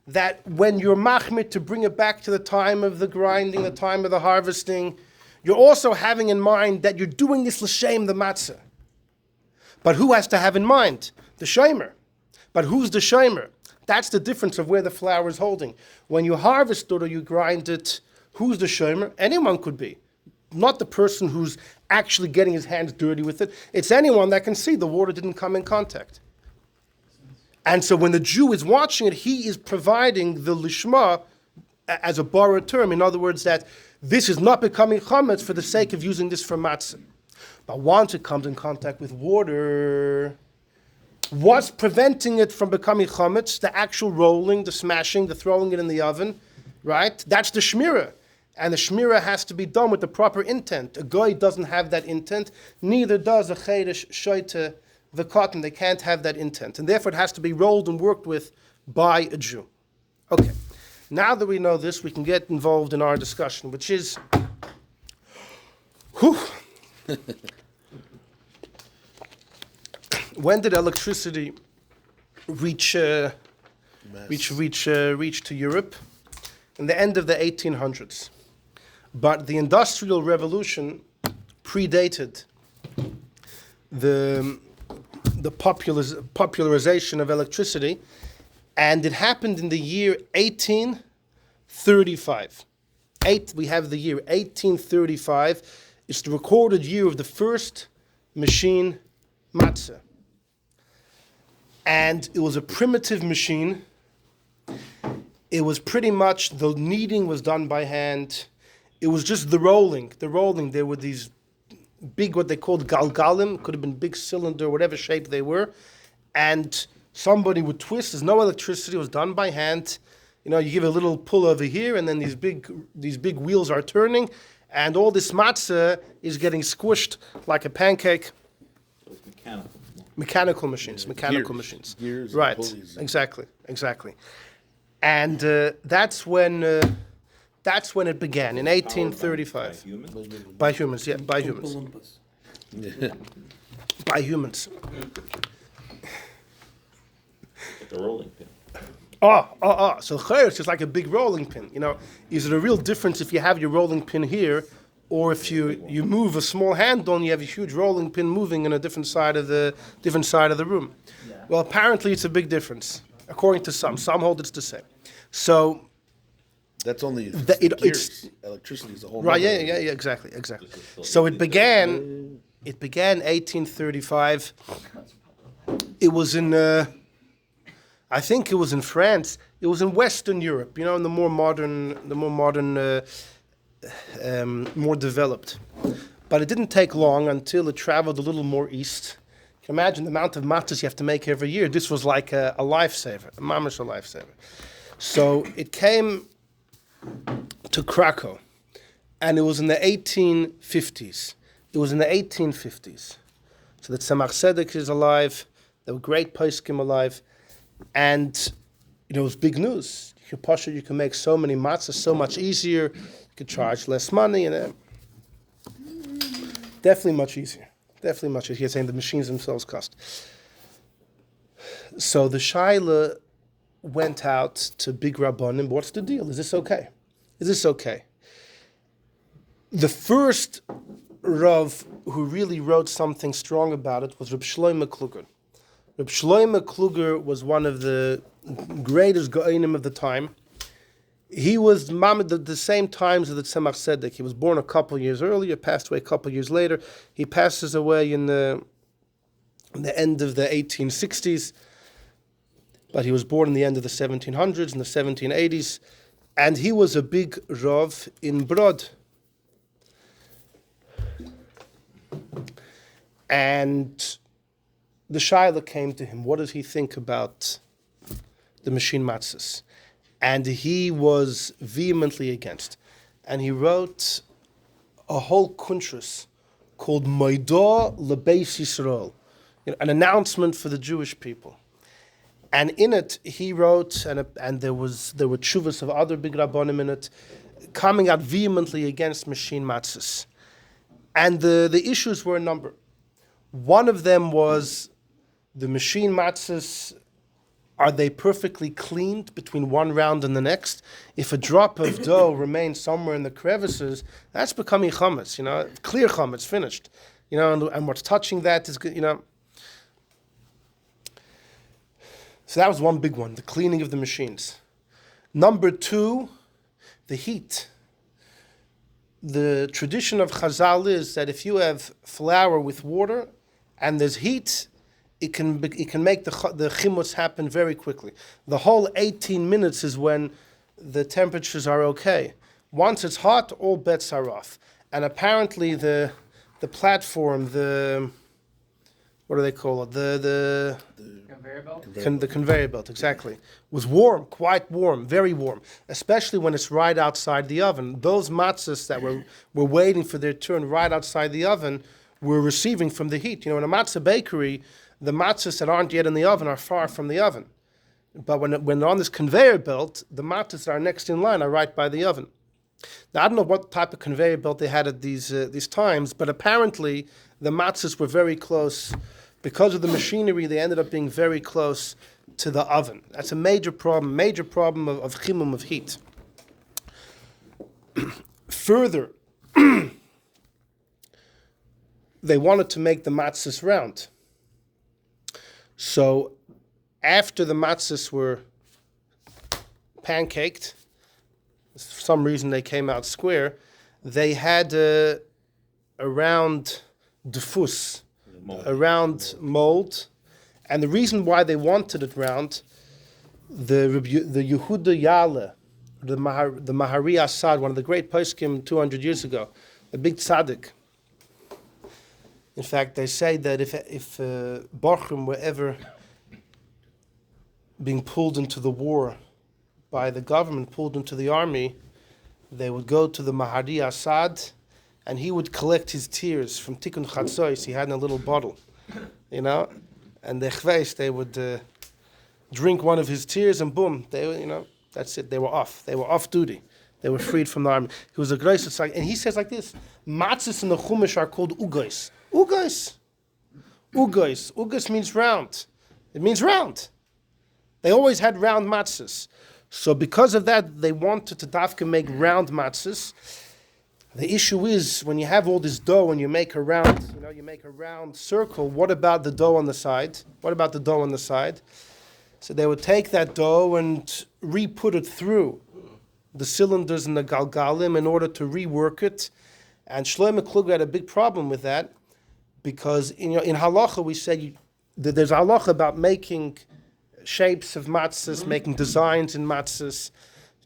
that when you're machmir to bring it back to the time of the grinding, the time of the harvesting, you're also having in mind that you're doing this l'shem the matzah. But who has to have in mind? The shomer. But who's the shomer? That's the difference of where the flour is holding. When you harvest it or you grind it, who's the shomer? Anyone could be. Not the person who's actually getting his hands dirty with it. It's anyone that can see the water didn't come in contact. And so when the Jew is watching it, he is providing the lishma as a borrowed term. In other words, that this is not becoming chametz for the sake of using this for matzah. But once it comes in contact with water, what's preventing it from becoming chametz? The actual rolling, the smashing, the throwing it in the oven, right? That's the shmira. And the shmira has to be done with the proper intent. A goy doesn't have that intent, neither does a chedesh shoyte the cotton. They can't have that intent. And therefore it has to be rolled and worked with by a Jew. Okay, now that we know this, we can get involved in our discussion, which is, when did electricity reach to Europe? In the end of the 1800s. But the Industrial Revolution predated the popularization of electricity, and it happened in the year 1835. We have the year 1835. It's the recorded year of the first machine, Matzah. And it was a primitive machine. It was pretty much, the kneading was done by hand. It was just the rolling. There were these big, what they called galgalim, could have been big cylinder, whatever shape they were, and somebody would twist. There's no electricity. It was done by hand. You know, you give a little pull over here, and then these big wheels are turning, and all this matzah is getting squished like a pancake. So it's mechanical. Mechanical machines. Gears Right. and pulleys. Exactly. And that's when it began in 1835. By humans. By humans. Like a rolling pin. So chayr is just like a big rolling pin. Is it a real difference if you have your rolling pin here, or if you move a small handle and you have a huge rolling pin moving in a different side of the room? Yeah. Well, apparently it's a big difference, according to some. Some hold it's the same. So That's only it's- gears. Electricity is a whole. right, nother- yeah, exactly. So it began 1835. It was in I think it was in France. It was in Western Europe, in the more modern, more developed. But it didn't take long until it traveled a little more east. You can imagine the amount of matzahs you have to make every year. This was like a lifesaver, a mamash lifesaver. So it came to Krakow, and it was in the 1850s. So the Tzemach Tzedek is alive. There were great poskim alive. And, it was big news. You can make so many matzahs so much easier. You could charge less money. And definitely much easier. You're saying the machines themselves cost. So the Shaila went out to big Rabbanim. What's the deal? Is this okay? The first Rav who really wrote something strong about it was Reb Shlomo Kluger. Reb Shlomo Kluger was one of the greatest Gaonim of the time. He was Mamad at the same times as the Tzemach Tzedek. He was born a couple years earlier, passed away a couple years later. He passes away in the end of the 1860s, but he was born in the end of the 1700s, in the 1780s, and he was a big Rav in Brod. And the Shaila came to him. What does he think about the machine matzahs? And he was vehemently against. And he wrote a whole kuntras called Maidah Lebeis Yisrael, an announcement for the Jewish people. And in it, he wrote, and there were tshuvas of other big rabbanim in it, coming out vehemently against machine matzahs. And the issues were a number. One of them was the machine matzahs, are they perfectly cleaned between one round and the next? If a drop of dough remains somewhere in the crevices, that's becoming chametz, clear chametz, finished. And what's touching that is good, So that was one big one, the cleaning of the machines. Number two, the heat. The tradition of Chazal is that if you have flour with water and there's heat, it can make the chimutz happen very quickly. The whole 18 minutes is when the temperatures are okay. Once it's hot, all bets are off. And apparently the platform, what do they call it? The Conveyor belt? the conveyor belt, exactly, was warm, quite warm, very warm, especially when it's right outside the oven. Those matzahs that were waiting for their turn right outside the oven were receiving from the heat. In a matzah bakery, the matzahs that aren't yet in the oven are far from the oven. But when they're on this conveyor belt, the matzahs that are next in line are right by the oven. Now, I don't know what type of conveyor belt they had at these times, but apparently the matzahs were very close. Because of the machinery, they ended up being very close to the oven. That's a major problem of chimum, of heat. Further, they wanted to make the matzahs round. So after the matzahs were pancaked, for some reason they came out square, they had a round diffus, a round mold. And the reason why they wanted it round, the Yehuda Yale, the Mahari Assad, one of the great poskim 200 years ago, a big tzaddik. In fact, they say that if Bochum were ever being pulled into the war by the government, pulled into the army, they would go to the Mahari Assad, and he would collect his tears from Tikkun Chatzois. He had in a little bottle, and the chveis, they would drink one of his tears, and boom, that's it. They were off. They were off duty. They were freed from the army. He was a great tzaddik, and he says like this: matzahs in the Chumash are called ugos. Ugos means round. It means round. They always had round matzahs. So because of that, they wanted to dafka make round matzahs. The issue is when you have all this dough and you make a round, you make a round circle. What about the dough on the side? So they would take that dough and re-put it through the cylinders and the galgalim in order to rework it. And Shlomo Kluger had a big problem with that because in halacha we say that there's halacha about making shapes of matzahs, making designs in matzahs.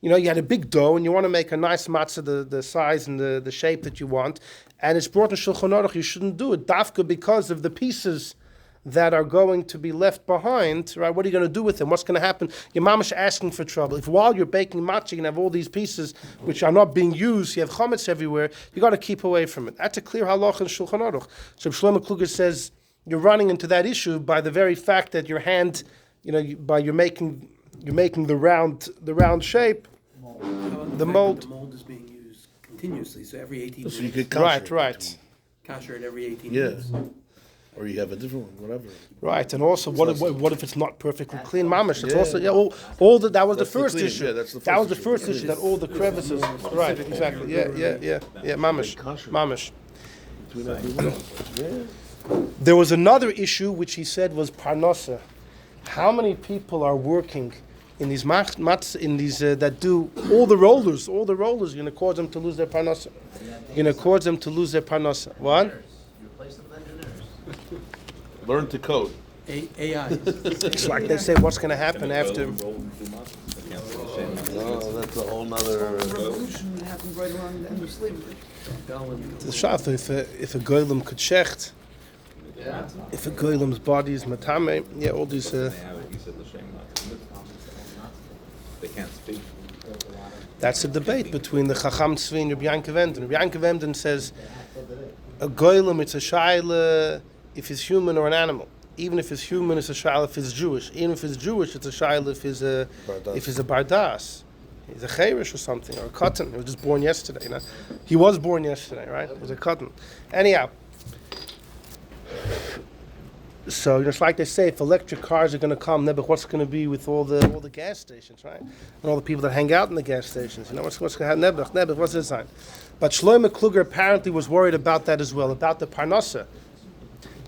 You had a big dough and you want to make a nice matzah, the size and the shape that you want, and it's brought in Shulchan Aruch, you shouldn't do it, dafka, because of the pieces that are going to be left behind, right? What are you going to do with them? What's going to happen? Your mamash asking for trouble. If while you're baking matzah, you can have all these pieces which are not being used, you have chametz everywhere, you got to keep away from it. That's a clear halach in Shulchan Aruch. So Shlomo Kluger says, you're running into that issue by the very fact that your hand, you're making the round shape, the mold. The mold is being used continuously, so every 18 So you minutes. could kosher Right. Kosher it every 18 Yeah. minutes. Or you have a different one, whatever. Right, and also what if it's not perfectly clean, mamash? It's Yeah. also all that was That's the the first clean, issue. yeah, that's the that was first the first issue. issue that all the crevices. Right, exactly. Yeah, mamash, mamash. Between everyone. There was another issue which he said was parnasa. How many people are working in these that do all the rollers? You're going to cause them to lose their parnasa. What? You replace them with engineers. Learn to code. AI. It's like they say, what's going to happen after? Oh, that's a whole nother. Revolution happened right around the end of slavery. The shaf, if a goylem could shecht, if a goylem's body is matame, all these. They can't speak. That's a debate between the Chacham Tzvi and Rabbi Yankov Emden. Rabbi Yankov Emden says a goylem, it's a shaila if he's human or an animal. Even if it's human, it's a shaila if it's Jewish. Even if it's Jewish, it's a shaila if he's a bardas. He's a cherish or something, or a cotton. He was just born yesterday. He was born yesterday, right? He was a cotton. Anyhow, so just like they say, if electric cars are going to come, what's going to be with all the gas stations, right? And all the people that hang out in the gas stations. What's going to happen? Nebuch, what's the sign? But Shlomo Kluger apparently was worried about that as well, about the parnasa.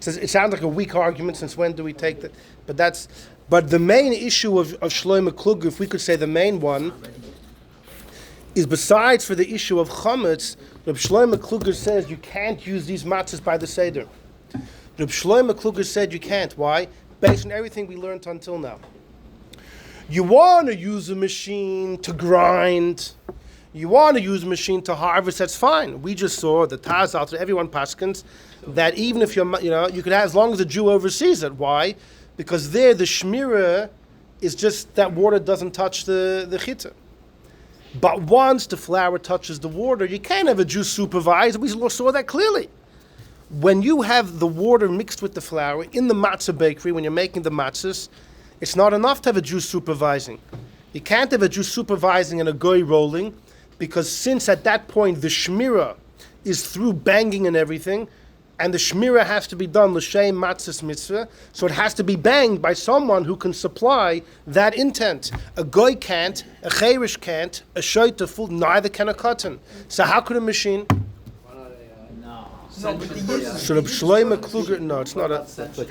It sounds like a weak argument, since when do we take that? But the main issue of Shlomo Kluger, if we could say the main one, is besides for the issue of chametz, Reb Shlomo Kluger says you can't use these matzahs by the Seder. Reb Shlomo Kluger said you can't. Why? Based on everything we learned until now. You want to use a machine to grind. You want to use a machine to harvest. That's fine. We just saw the Taz out there. Everyone paskins that even if you could have, as long as a Jew oversees it. Why? Because there the Shmura is just that water doesn't touch the chita. But once the flour touches the water, you can't have a Jew supervise. We saw that clearly. When you have the water mixed with the flour in the matzah bakery, when you're making the matzahs, it's not enough to have a Jew supervising. You can't have a Jew supervising and a goy rolling, because since at that point the shmira is through banging and everything, and the shmira has to be done l'shem matzahs mitzvah, so it has to be banged by someone who can supply that intent. A goy can't, a cherish can't, a shoyta full, neither can a cotton. So how could a machine? No, but the So the Shlomo Kluger, no, it's not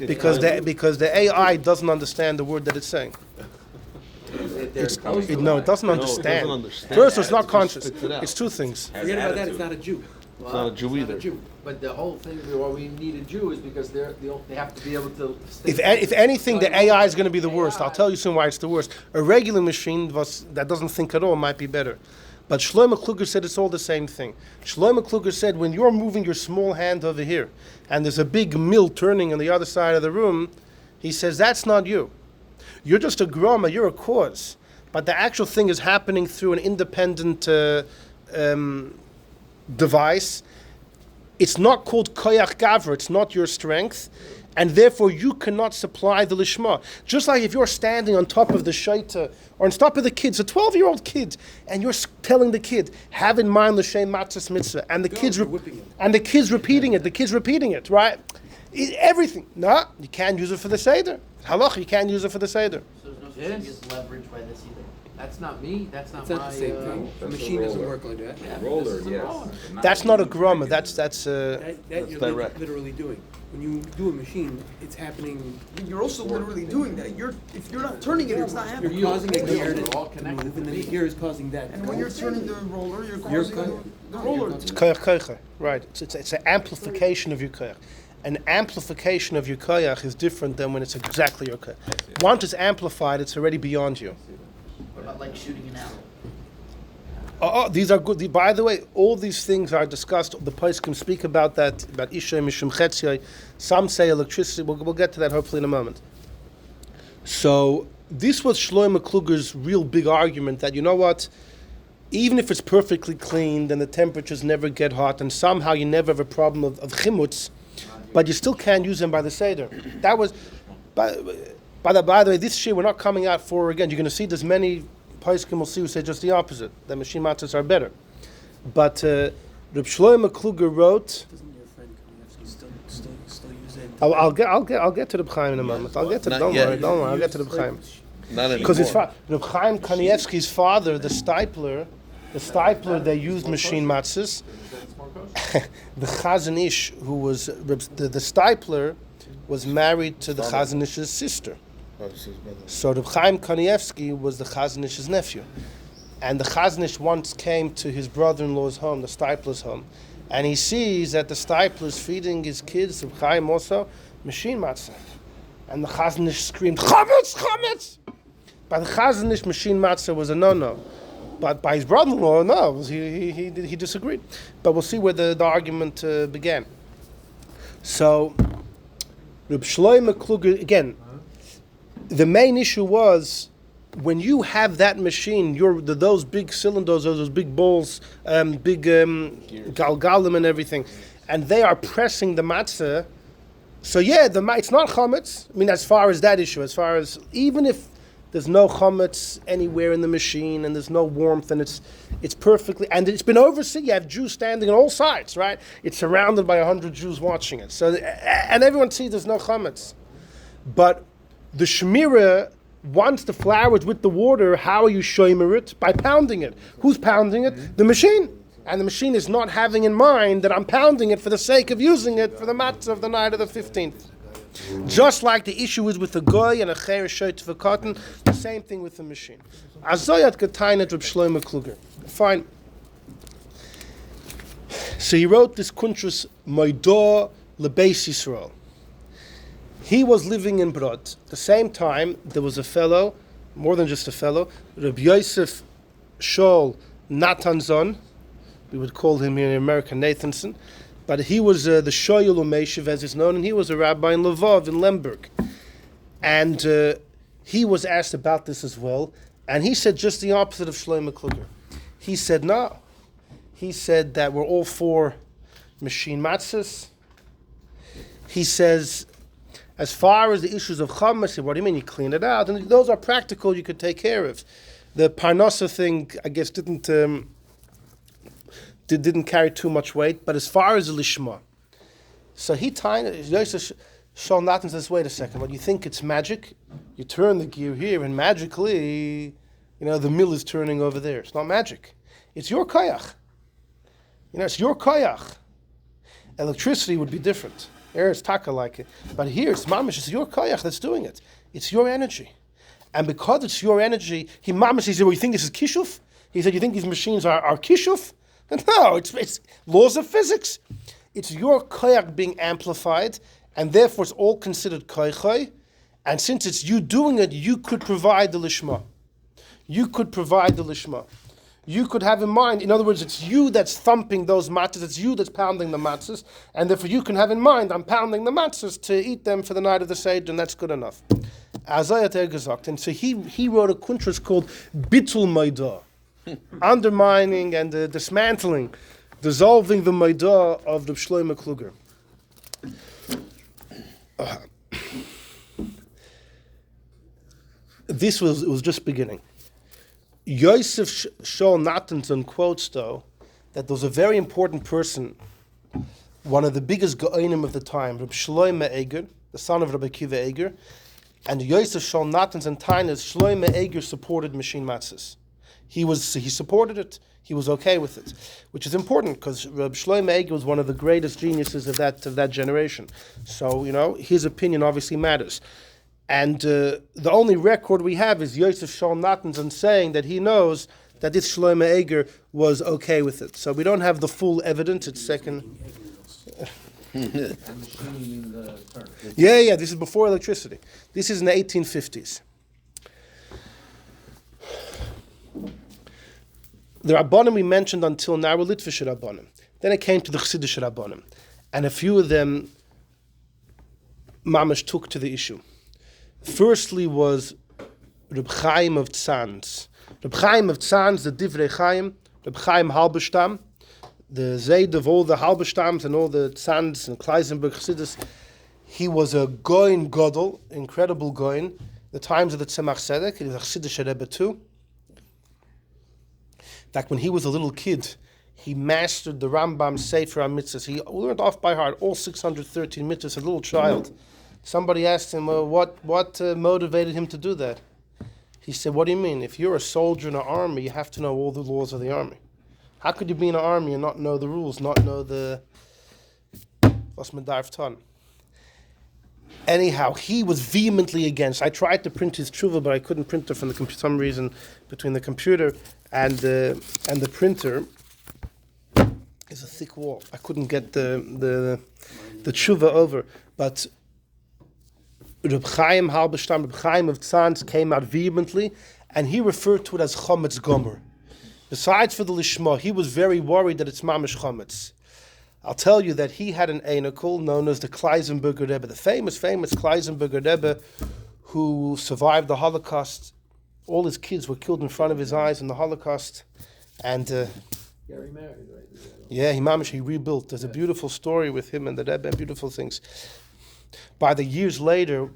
because the AI doesn't understand the word that it's saying. It doesn't understand. understand. First, it's not It conscious. spits it out. It's two things. Forget about that, it's not a Jew. It's not a Jew either. But the whole thing why we need a Jew is because they have to be able to. If anything, the AI is going to be the worst. I'll tell you soon why it's the worst. A regular machine that doesn't think at all might be better. But Shlomo Kluger said it's all the same thing. Shlomo Kluger said when you're moving your small hand over here and there's a big mill turning on the other side of the room, he says that's not you. You're just a groma, you're a cause. But the actual thing is happening through an independent device. It's not called koyach gavra, it's not your strength, and therefore you cannot supply the lishma. Just like if you're standing on top of the shaita, or on top of the kids, a 12-year-old kid, and you're telling the kid, have in mind l'shem matzahs mitzvah, and the kid's repeating it, right? Everything. No, you can't use it for the Seder. Halach, you can't use it for the Seder. So there's no machine Yes. gets leveraged by this either. That's not me, that's not It's my. not the same thing. A that's a machine doesn't roller. work like that. Yeah, Roller, this is a yes. roller. but That's not a human groma. regular. That's That you're direct. literally doing. When you do a machine, it's happening. You're also literally doing that. If you're not turning it, it's not You're happening. causing the wheels gear are to all connected move, to and then the me. gear is causing that. And when you're turning the roller, you're You're causing the co- roller you're to. koyach koyach. Right. It's an amplification of your koyach. An amplification of your koyach is different than when it's exactly your koyach. Once it's amplified, it's already beyond you. What about like shooting an arrow? Oh, these are good. By the way, all these things are discussed. The poskim speak about that, about Isha Mishum Chetziyai. Some say electricity. We'll get to that hopefully in a moment. So this was Shlomo Kluger's real big argument that, you know what, even if it's perfectly clean, then the temperatures never get hot, and somehow you never have a problem of chimutz, but you still can't use them by the Seder. That was, by the way, this year we're not coming out for, again, you're going to see there's many poskim will see who say just the opposite, that machine matzahs are better. But Reb Shlomo Kluger wrote, Doesn't your friend Kanievsky still use it? I'll get to the Chaim in a moment. I'll get to Not don't yet. worry, I'll get to the Chaim. Not Because anymore. Reb Chaim Kanievsky's father, the Stipler, they used machine matzahs. That's more kosher. The Chazon Ish, who was the Stipler, was married to the Chazon Ish's sister. Oh, this is better. So Reb Chaim Kanievsky was the Chazon Ish's nephew. And the Chazon Ish once came to his brother-in-law's home, the Stipler's home, and he sees that the Stipler's feeding his kids, Reb Chaim also, machine matzah. And the Chazon Ish screamed, Chametz, Chametz! By the Chazon Ish, machine matzah was a no-no. But by his brother-in-law, no, he disagreed. But we'll see where the argument began. So, Reb Shlomo Kluger, again, the main issue was when you have that machine, those big cylinders, those big balls, big galgalim and everything, and they are pressing the matzah. So yeah, it's not chametz. I mean, as far as that issue, as far as even if there's no chametz anywhere in the machine and there's no warmth and it's perfectly, and it's been overseen. You have Jews standing on all sides, right? It's surrounded by 100 Jews watching it. So and everyone sees there's no chametz, but the Shmura, once the flour is with the water, how are you shomer it? By pounding it. Who's pounding it? The machine. And the machine is not having in mind that I'm pounding it for the sake of using it for the matzah of the night of the 15th. Just like the issue is with the goy and a cheir shoyt for cotton, the same thing with the machine. Azoyat Gatainet Reb Shlomo Kluger. Fine. So he wrote this kuntrus Moidor Lebeis Yisrael. He was living in Brod. At the same time, there was a fellow, more than just a fellow, Reb Yosef Shaul Natanzon. We would call him here in America Nathanson. But he was the Shoyul Umeshiv, as is known, and he was a rabbi in Lvov, in Lemberg. And he was asked about this as well, and he said just the opposite of Shlomo Kluger. He said, no. He said that we're all for machine matzahs. He says, as far as the issues of chametz, what do you mean? You clean it out, and those are practical. You could take care of. The parnassa thing, I guess, didn't carry too much weight. But as far as the lishma, so he Shaul Natan says, wait a second. What you think it's magic? You turn the gear here, and magically, the mill is turning over there. It's not magic. It's your koyach. It's your koyach. Electricity would be different. There it's taka like it. But here it's mamish, it's your koyach that's doing it. It's your energy. And because it's your energy, he said, well, you think this is kishuf? He said, you think these machines are kishuf? No, it's laws of physics. It's your koyach being amplified, and therefore it's all considered koychay. And since it's you doing it, you could provide the lishma. You could provide the lishma. You could have in mind, in other words, it's you that's thumping those matzahs, it's you that's pounding the matzahs, and therefore you can have in mind, I'm pounding the matzahs to eat them for the night of the Seder, and that's good enough. And so he wrote a kuntras called Bitul Maidah, undermining and dismantling, dissolving the Maidah of the Shlomo Kluger. It was just beginning. Yosef Shaul Natanson quotes, though, that there was a very important person, one of the biggest Gaonim of the time, Reb Shlomo Eger, the son of Rabbi Akiva Eger, And Yosef Shol Natan's and Tainas, Shloime Eger supported machine matzahs. He supported it. He was okay with it, which is important because Reb Shloime Eger was one of the greatest geniuses of that generation. So his opinion obviously matters. And the only record we have is Yosef Shol Natan's and saying that he knows that this Shloime Eger was okay with it. So we don't have the full evidence. It's second. And machining the turn. Yeah. This is before electricity. This is in the 1850s. The Rabbanim we mentioned until now were Litvish Rabbanim. Then it came to the Chassidish Rabbanim. And a few of them, Mamash took to the issue. Firstly was Reb Chaim of Tzanz. Reb Chaim of Tzanz, the Divrei Chaim, Reb Chaim Halberstam, the Zayd of all the Halberstams and all the Tzanz and Kleisenberg Chassidus. He was a Goin Godel, incredible Goin. The times of the Tzemach Tzedek, he was a Chassidish Rebbe too. In fact, when he was a little kid, he mastered the Rambam Sefer HaMitzvahs. He learned off by heart all 613 mitzvahs as a little child. Somebody asked him, what motivated him to do that? He said, what do you mean? If you're a soldier in an army, you have to know all the laws of the army. How could you be in an army and not know the rules, not know the... Anyhow, he was vehemently against. I tried to print his tshuva, but I couldn't print it from some reason between the computer and the printer. There's a thick wall. I couldn't get the tshuva over. But Reb Chaim Halberstam, Reb Chaim of Tzanz came out vehemently, and he referred to it as Chometz Gomer. Besides for the Lishma, he was very worried that it's Mamish Chometz. I'll tell you that he had an Einokul known as the Kleisenberger Rebbe, the famous Kleisenberger Rebbe who survived the Holocaust. All his kids were killed in front of his eyes in the Holocaust. And Yeah, remarried, right? yeah, he rebuilt. There's a beautiful story with him and the Rebbe and beautiful things. By the years later,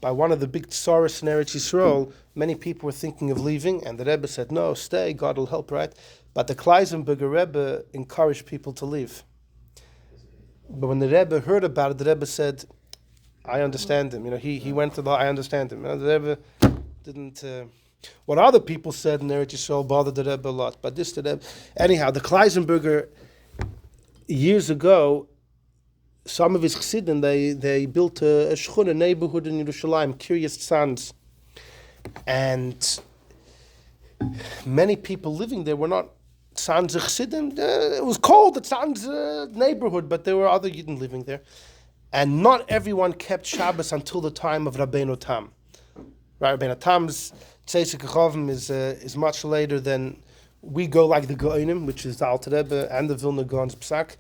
by one of the big tsaris in Eretz Yisrael, many people were thinking of leaving, and the Rebbe said, no, stay, God will help, right? But the Kleisenberger Rebbe encouraged people to leave. But when the Rebbe heard about it, the Rebbe said, I understand him. He went to the, I understand him. The Rebbe didn't... what other people said in Eretz Yisrael bothered the Rebbe a lot. But this, the Rebbe... Anyhow, the Kleisenberger, years ago, some of his Chassidim, they built a shchuna neighborhood in Yerushalayim, Kiryas Tzanz. And many people living there were not Tzanz Chassidim. It was called the Tzanz neighborhood, but there were other Yidden living there. And not everyone kept Shabbos until the time of Rabbeinu Tam. Right, Rabbeinu Tam's Tzeisik Chavim is much later than we go, like the Goinim, which is the Alter Rebbe and the Vilna Gaon's Psak.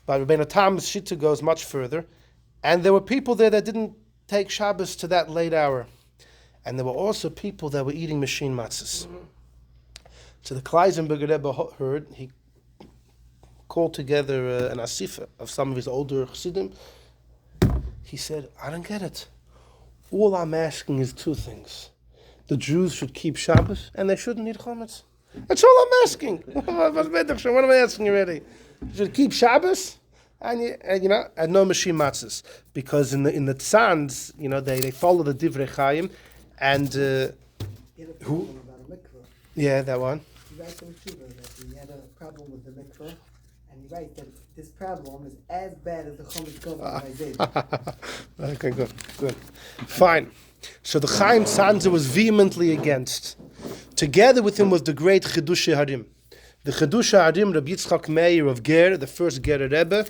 But Rabbeinu Tam's Shitta goes much further. And there were people there that didn't take Shabbos to that late hour. And there were also people that were eating machine matzahs. Mm-hmm. So the Kleisenberger Rebbe heard, he called together an asifa of some of his older Chassidim. He said, I don't get it. All I'm asking is two things. The Jews should keep Shabbos and they shouldn't eat chometz. That's all I'm asking. What am I asking already? You should keep Shabbos and no machine matzahs. Because in the Tzanz, they follow the Divrei Chaim and who? Yeah, that one. He writes in Shmura that he had a problem with the mikveh, and he writes that this problem is as bad as the Chometz Gomer. Okay, good. Fine. So the Chaim Tzanzer was vehemently against. Together with him was the great Chiddushei Harim. The Chiddushei Harim, Rabbi Yitzchak Meir of Ger, the first Ger Rebbe,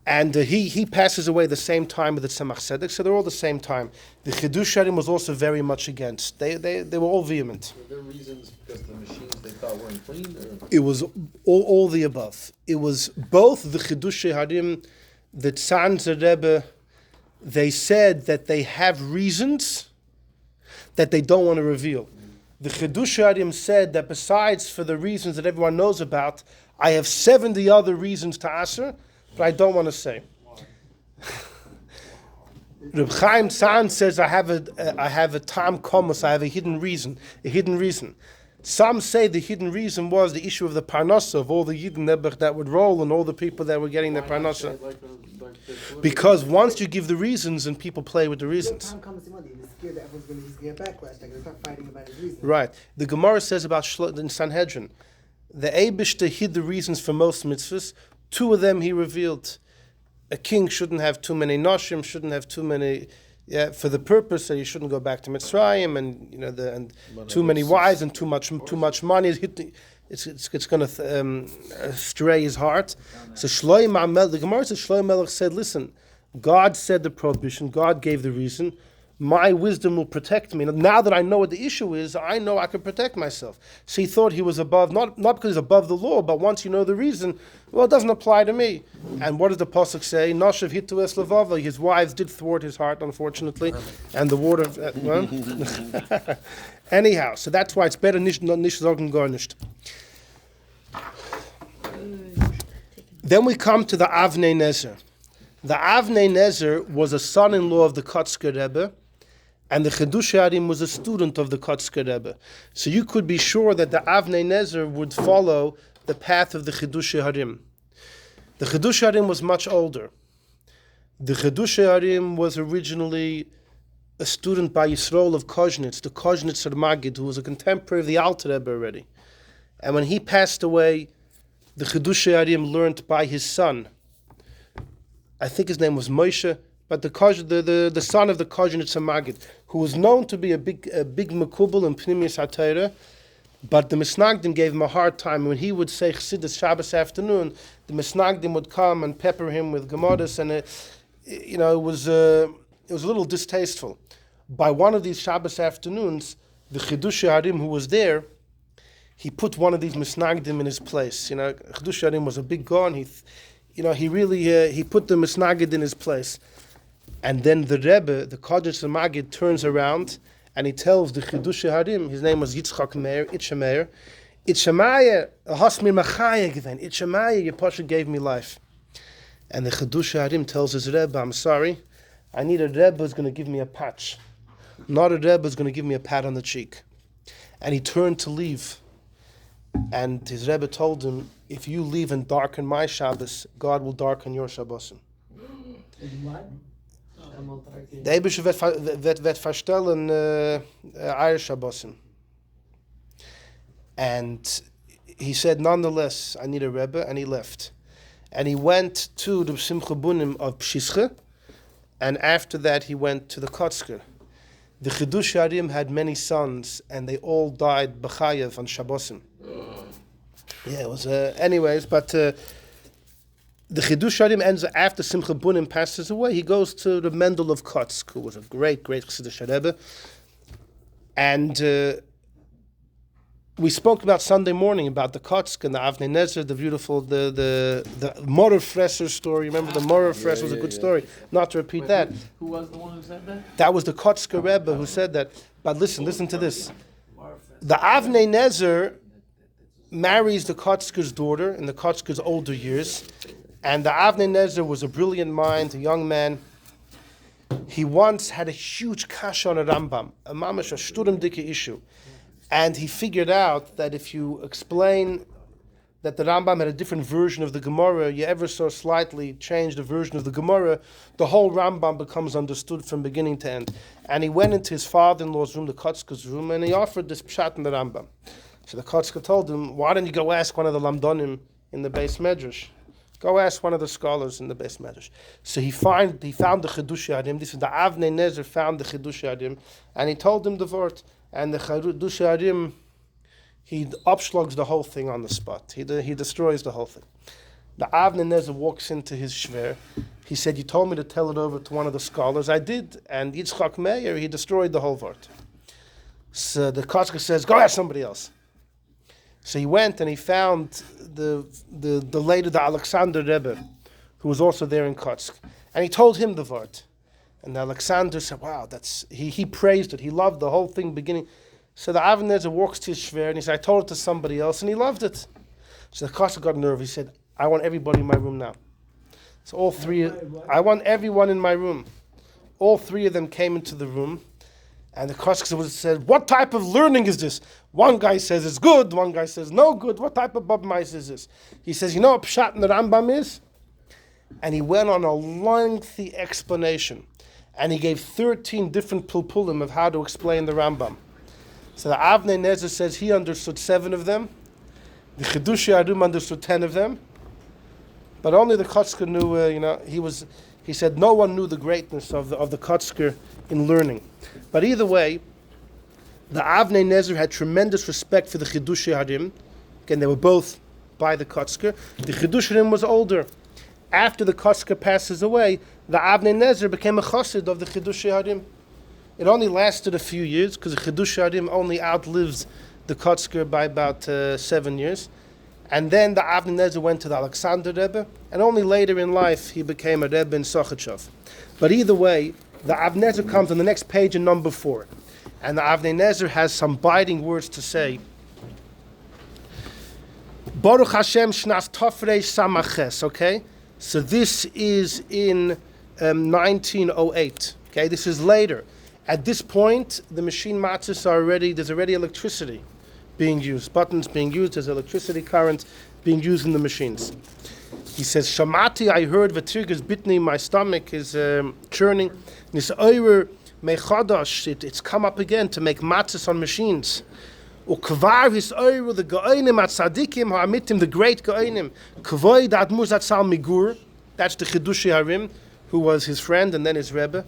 and he passes away the same time with the Tzemach Tzedek, so they're all the same time. The Chiddushei Harim was also very much against. They were all vehement. Were there reasons because the machines they thought weren't clean? Or? It was all the above. It was both the Chiddushei Harim, the Tzanzer Rebbe. They said that they have reasons that they don't want to reveal. The Chiddushei Harim said that besides for the reasons that everyone knows about, I have 70 other reasons to answer, but I don't want to say. Reb Chaim Tzanz says I have a tam komus, I have a hidden reason. Some say the hidden reason was the issue of the parnasa, of all the Yidden Nebuch that would roll and all the people that were getting their Why not say parnasa. the Because once you give the reasons and people play with the When reasons. time comes to Monday, he's scared that he's gonna get backlash. They're gonna start fighting about his reason. Right. The Gemara says about in Sanhedrin, the Eibishter hid the reasons for most mitzvahs. 2 of them he revealed. A king shouldn't have too many noshim, shouldn't have too many, for the purpose that he shouldn't go back to Mitzrayim, and and too many wives and too much money. It's going to stray his heart. So the Gemara says Shlomo Melech said, "Listen, God said the prohibition. God gave the reason. My wisdom will protect me. Now that I know what the issue is, I know I can protect myself." So he thought he was above, not because he's above the law, but once you know the reason, well, it doesn't apply to me. And what does the pasuk say? Noshav hitu es levava. His wives did thwart his heart, unfortunately, and the water. Anyhow, so that's why it's better nicht sagen gar nicht. Then we come to the Avnei Nezer. The Avnei Nezer was a son-in-law of the Kotzker Rebbe, and the Chedush Harim was a student of the Kotzker Rebbe. So you could be sure that the Avnei Nezer would follow the path of the Chedush Harim. The Chedush Harim was much older. The Chedush Harim was originally a student by Yisroel of Koznitz, the Koznitzer Magid, who was a contemporary of the Alter Rebbe already. And when he passed away, the Chedush Harim learned by his son. I think his name was Moshe, but the son of the Koznitzer Magid, who was known to be a big Mekubal in Pnimius HaTorah, but the Misnagdim gave him a hard time. When he would say Chassidus Shabbos afternoon, the Misnagdim would come and pepper him with Gemaras, and it was a little distasteful. By one of these Shabbos afternoons, the Chedush Harim who was there, he put one of these Misnagdim in his place. Chedush Harim was a big gon. He put the Misnagid in his place. And then the Rebbe, the Kodesh Magid, turns around and he tells the Chedush Harim, his name was Yitzchak Meir, Itchemeir, hast mir Machaya given. Itchemeir, your Pasha gave me life. And the Chedush Harim tells his Rebbe, I'm sorry, I need a Rebbe who's going to give me a patch. Not a Rebbe who's going to give me a pat on the cheek. And he turned to leave. And his Rebbe told him, if you leave and darken my Shabbos, God will darken your Shabbosim. The Eibusher wird verstellen Eir Shabbosim. And he said, nonetheless, I need a Rebbe, and he left. And he went to the Simcha Bunim of Pshischa, and after that he went to the Kotzker. The Chedush Harim had many sons, and they all died b'chayev on Shabbosim. Yeah, it was anyways, but the Chedush Harim ends after Simcha Bunim passes away. He goes to the Mendel of Kotzk, who was a great Chedush Rebbe. And we spoke about Sunday morning about the Kotzk and the Avnei Nezer, the beautiful, the Morer Fresser story. Remember, the Morer Fresser was a good story. Not to repeat that. Who was the one who said that? That was the Kotzker Rebbe who said that. But listen to this. The Avnei Nezer marries the Kotzker's daughter in the Kotzker's older years, and the Avnei Nezer was a brilliant mind, a young man. He once had a huge kasha on a Rambam, a mamash, a shturim dike issue, and he figured out that if you explain that the Rambam had a different version of the Gemara, you ever so slightly change the version of the Gemara, the whole Rambam becomes understood from beginning to end. And he went into his father-in-law's room, the Kotzker's room, and he offered this pshat in the Rambam. So the Kotzker told him, why don't you go ask one of the Lamdonim in the Beis Medrash? Go ask one of the scholars in the Beis Medrash. So he found the Chedush Harim. This is the Avnei Nezer found the Chedush Harim, and he told him the word. And the Chedush Harim, he upschlugs the whole thing on the spot. He destroys the whole thing. The Avnei Nezer walks into his shver. He said, you told me to tell it over to one of the scholars. I did. And Yitzchak Meir, he destroyed the whole word. So the Kotzker says, go ask somebody else. So he went and he found the later, the Alexander Rebbe, who was also there in Kotzk. And he told him the word. And Alexander said, wow, he praised it. He loved the whole thing beginning. So the Avnei Nezer walks to his shver and he said, I told it to somebody else and he loved it. So the Kotzker got nervous. He said, I want everybody in my room now. So all three, I want everyone in my room. All three of them came into the room And the Kosker said, what type of learning is this? One guy says it's good, one guy says no good. What type of Bab Mais is this? He says, you know what Pshat in the Rambam is? And he went on a lengthy explanation. And he gave 13 different pulpulim of how to explain the Rambam. So the Avnei Nezer says he understood 7 of them. The Chidushei Arim understood 10 of them. But only the Kotzker knew, he said no one knew the greatness of the Kotzker in learning. But either way, the Avnei Nezer had tremendous respect for the Chidushei Harim. Again, they were both by the Kotzker. The Chidushei Harim was older. After the Kotzker passes away, the Avnei Nezer became a chassid of the Chidushei Harim. It only lasted a few years because the Chidushei Harim only outlives the Kotzker by about 7 years. And then the Avnei Nezer went to the Alexander Rebbe, and only later in life he became a Rebbe in Sochachov. But either way, the Avnei Nezer comes on the next page in number 4. And the Avnei Nezer has some biting words to say. Baruch Hashem Shnas Tofrei Samaches, okay? So this is in 1908, okay? This is later. At this point, the machine matzahs there's already electricity being used, buttons being used, there's electricity current being used in the machines. He says, Shamati, I heard, Vatirgas bitni, my stomach is churning. This oirer mechadash, it's come up again to make matzahs on machines. Ukvar his oirer, the ga'onim at tzadikim, ha'amitim, the great ga'onim. Kvoy dat muzat sal migur, that's the Chidushei Harim, who was his friend and then his Rebbe.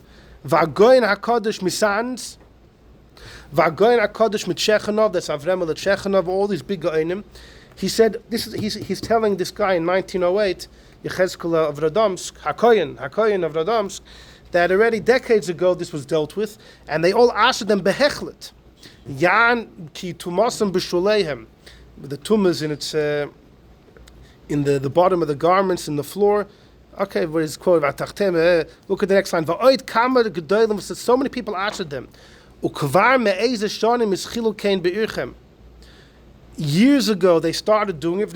Vagoyin HaKadosh Misans, Vagoyin HaKadosh Mitchechanov, that's Avremel Chechanov, all these big Goinim. He said, he's telling this guy in 1908, Yechezkel of Radomsk, Hakoyin of Radomsk, that already decades ago this was dealt with, and they all asked them behechlet. Yan ki tumasam b'shuleihem. The tumas in the bottom of the garments, in the floor. Okay, where is quote? Look at the next line. So many people answered them. Years ago, they started doing it,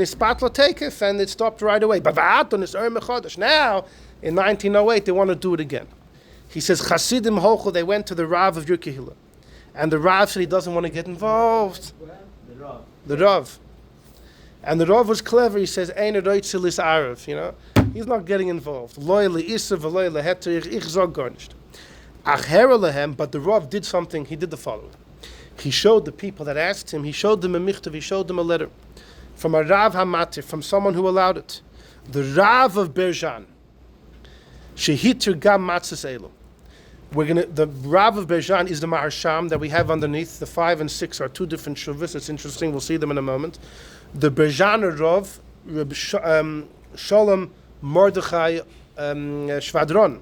and it stopped right away. Now, in 1908, they want to do it again. He says, Chasidim Hochel, they went to the Rav of Yerkehila. And the Rav said he doesn't want to get involved. The Rav. And the Rav was clever. He says, Ein Reitzilis Arav, He's not getting involved. Loyally Isa v'loyally heter ich zog gar nicht. Ach herelehem, but the Rav did something. He did the following. He showed the people that asked him, he showed them a michtav, he showed them a letter from a Rav Hamatir, from someone who allowed it. The Rav of Berjan. Shehitir gam matzahs elu. The Rav of Berjan is the Maharsham that we have underneath. The 5 and 6 are 2 different shuvas. It's interesting. We'll see them in a moment. The Berjaner Rav, Shalom Mordechai Shvadron.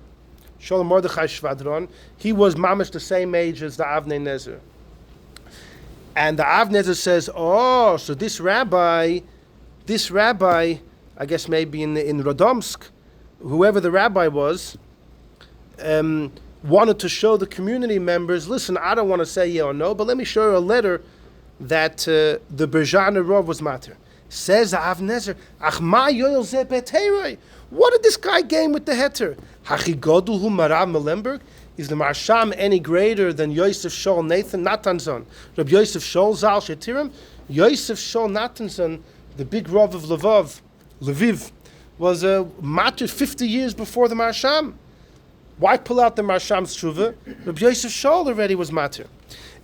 Shalom Mordechai Shvadron. He was mamish the same age as the Avnei Nezer. And the Avnei Nezer says, so this rabbi, I guess maybe in Radomsk, whoever the rabbi was, wanted to show the community members, listen, I don't want to say yeah or no, but let me show you a letter that the Berjaner Rav was matter. Says the Avnei Nezer, Ach ma yoyel ze beteiroi. What did this guy gain with the heter? Hachi godul hu marav Melemberg? Is the Marsham any greater than Yosef Shol Nathan Natanson? Rabbi Yosef Shol Zal Shetirim? Yosef Shol Natanson, the big Rav of Lviv, was matter 50 years before the Marsham. Why pull out the Marsham's tshuva? Rabbi Yosef Shol already was matter.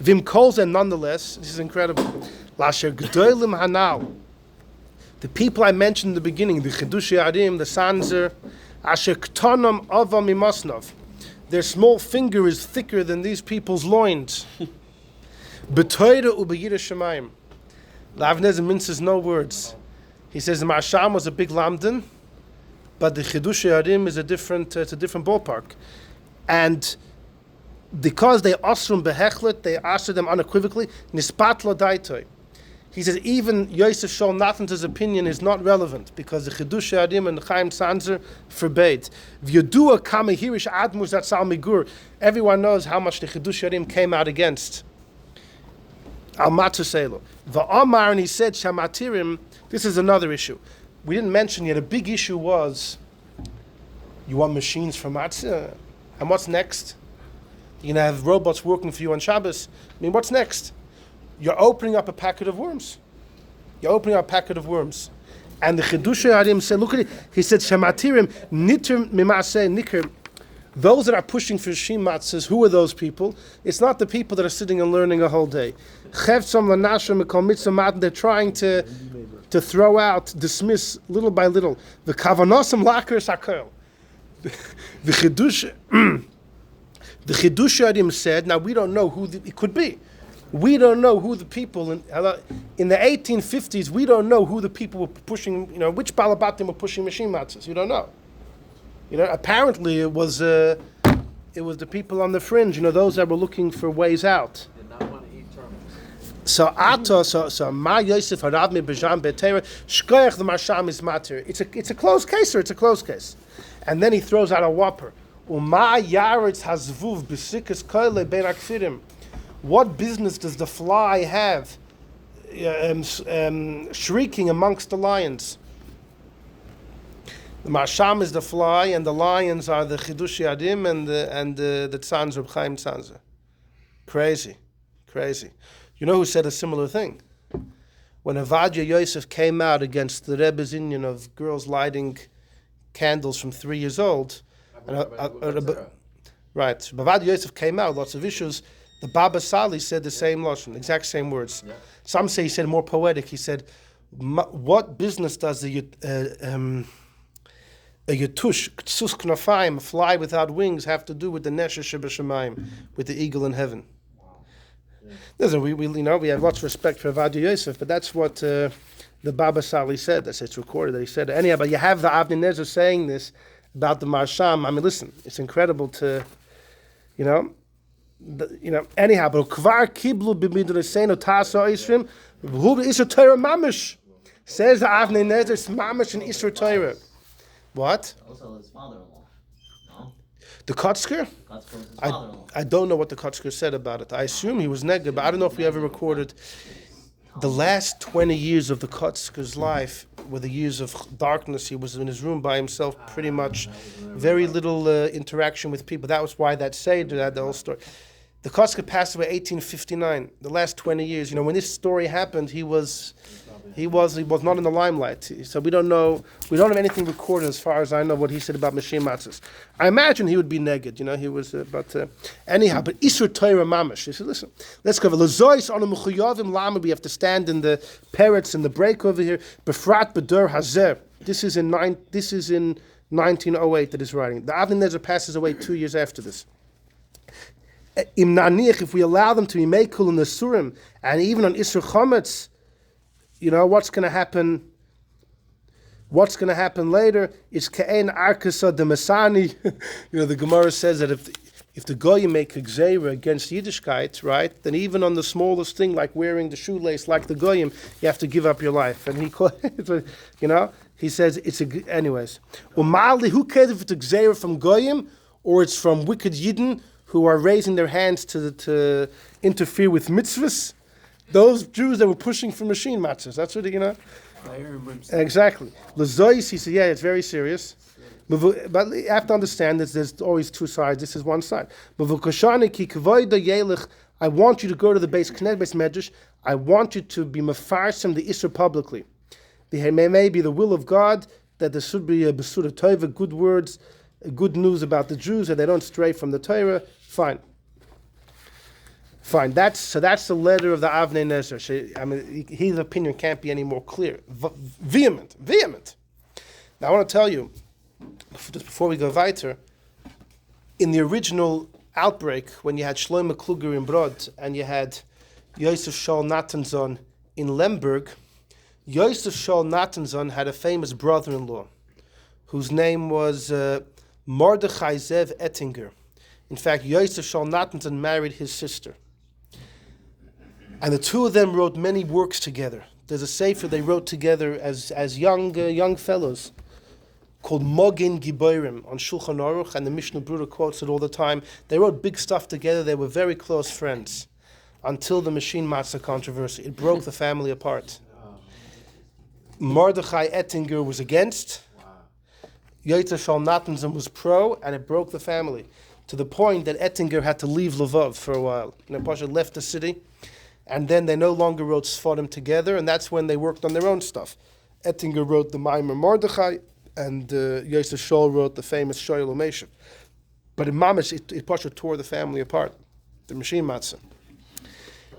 Vim calls and nonetheless, this is incredible. Lasher G'dolim Hanal. The people I mentioned in the beginning, the Chidushei Harim, the Sanzer, Asher K'tonom Ava Mimosnov. Their small finger is thicker than these people's loins. B'toyre u'b'yira shemayim. The Avnei Nezer minces no words. He says the Marsham was a big lamdan, but the Chidushei Harim is it's a different ballpark. And because they asrum behechlet, they answer them unequivocally, nispat lo daitoi. He says even Yosef Shol Nathan's opinion is not relevant because the Chidushei Harim and the Chaim Sanzer forbade. V'yodua kama hirish admuz at sal migur. Everyone knows how much the Chidushei Harim came out against al matzahs elu. V'amar, and he said shamatirim. This is another issue. We didn't mention yet. A big issue was you want machines for matzah, and what's next? You're going to have robots working for you on Shabbos. I mean, what's next? You're opening up a packet of worms. You're opening up a packet of worms. And the Chiddushei Harim said, look at it. He said, Shematirim nitir mimaseh nikr. Those that are pushing for Matzahs, who are those people? It's not the people that are sitting and learning a whole day. They're trying to throw out, dismiss little by little. The Kavanosam Lakar Sakel. The Chiddushei Harim said, now we don't know who it could be. We don't know who the people in the 1850s. We don't know who the people were pushing. Which balabatim were pushing machine matzahs. You don't know. Apparently it was the people on the fringe. Those that were looking for ways out. Did not want to eat termites. So Ma Yosef Harav me Bejan Betera Shkoyach the Marsham is matir. It's a closed case, or it's a closed case, and then he throws out a whopper. Uma Yaretz Hazvuv B'Sikas Koile Ben Akfirim. What business does the fly have shrieking amongst the lions? The Marsham is the fly, and the lions are the Chiddushei Harim and the Tzanzer, Reb Chaim Tzanzer. Crazy. You know who said a similar thing? When Avadia Yosef came out against the Rebbe's union of girls lighting candles from 3 years old, right? Avadia Yosef came out, lots of issues. The Baba Sali said the same lashon, exact same words. Yeah. Some say he said more poetic. He said, "What business does a yatush, k'tsus knafayim, a fly without wings, have to do with the nesher shebashamayim, with the eagle in heaven?" Wow. Yeah. Listen, we have lots of respect for Avadia Yosef, but that's what the Baba Sali said. That's it's recorded that he said. Anyhow, but you have the Avnei Nezer saying this about the Marsham. I mean, listen, it's incredible to, anyhow, but kvar kiblu b'midrasenu tasa isrim v'hu b'isur Torah mamish. Says the Avnei Nezer, it's mamish and isur Torah. What? Also his father-in-law. No? The Kotzker? Kotzker was his father-in-law. I don't know what the Kotzker said about it. I assume he was negative, but I don't know if we ever recorded. The last 20 years of the Kotzker's life were the years of darkness. He was in his room by himself, pretty much, very little interaction with people. That was why that Seder had the whole story. The Kotzker passed away 1859. The last 20 years, when this story happened, he was not in the limelight. So we don't have anything recorded as far as I know what he said about Mashim Matzahs. I imagine he would be neged, he was, anyhow, but Isur Torah Mamash. He said, listen, let's go. L'zois on a Mechuyavim Lama, we have to stand in the parrots in the break over here. Befrat B'dur Hazer. This is in 1908 that is writing. The Avnei Nezer passes away 2 years after this. Im Nanich, if we allow them to be Meikul in the Surim, and even on Isur Chometz, what's going to happen? What's going to happen later is Ke'en Arkasa de Masani. The Gemara says that if the Goyim make a Gzeira against Yiddishkeit, right, then even on the smallest thing, like wearing the shoelace, like the Goyim, you have to give up your life. And he says anyways. Umali, who cares if it's a Gzeira from Goyim or it's from wicked Yidden who are raising their hands to interfere with mitzvahs? Those Jews that were pushing for machine matzahs. That's what exactly. L'zois, he said, yeah, it's very serious. But you have to understand that there's always two sides. This is one side. I want you to go to the base Knesset, base Medrash. I want you to be mefarsim the Isser publicly. It may be the will of God that there should be a Besura Tova, good words, good news about the Jews, that they don't stray from the Torah. Fine. That's the letter of the Avnei Nezer. His opinion can't be any more clear. Vehement. Now I want to tell you, just before we go weiter, in the original outbreak, when you had Shlomo Kluger in Brod and you had Yosef Shaul Natanzon in Lemberg, Yosef Shaul Natanzon had a famous brother-in-law whose name was Mordechai Zev Ettinger. In fact, Yosef Shaul Natanzon married his sister. And the two of them wrote many works together. There's a sefer they wrote together as young fellows called Mogin Giborim on Shulchan Aruch, and the Mishnah Brura quotes it all the time. They wrote big stuff together. They were very close friends until the machine matzah controversy. It broke the family apart. Mordechai Ettinger was against. Yosef Shaul Natanzon was pro, and it broke the family. to the point that Ettinger had to leave Lvov for a while. Pasha left the city, and then they no longer wrote Sfarim together, and that's when they worked on their own stuff. Ettinger wrote the Maimer Mordechai, and Yosef Shaul wrote the famous Shoyel Umeshev. But in Mamish, it Pasha tore the family apart, the machine matzah.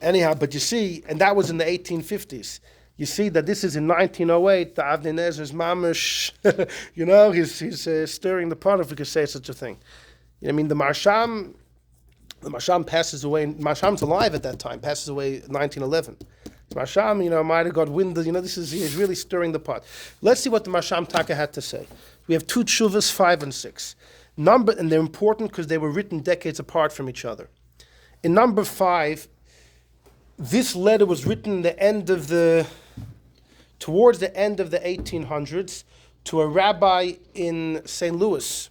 Anyhow, but you see, and that was in the 1850s. You see that this is in 1908, the Avnei Nezer's Mamish, he's stirring the pot, if we could say such a thing. I mean, the Marsham passes away, Marsham's alive at that time, passes away in 1911. Marsham, might have got wind, he's really stirring the pot. Let's see what the Marsham Taka had to say. We have two tshuvas, 5 and 6. And they're important because they were written decades apart from each other. In number 5, this letter was written towards the end of the 1800s to a rabbi in St. Louis,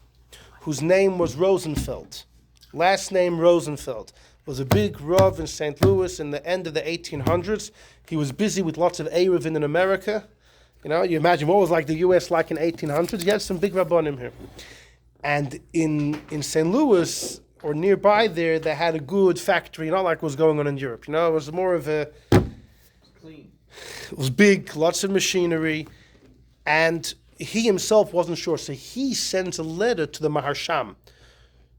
whose name was Rosenfeld. Last name Rosenfeld. Was a big Rav in St. Louis in the end of the 1800s. He was busy with lots of Eruvin in America. You imagine what was like the U.S. like in 1800s. You had some big Rabbanim here. And in St. Louis, or nearby there, they had a good factory, not like what was going on in Europe. It was more of a... Clean. It was big, lots of machinery, and he himself wasn't sure, so he sends a letter to the Maharsham.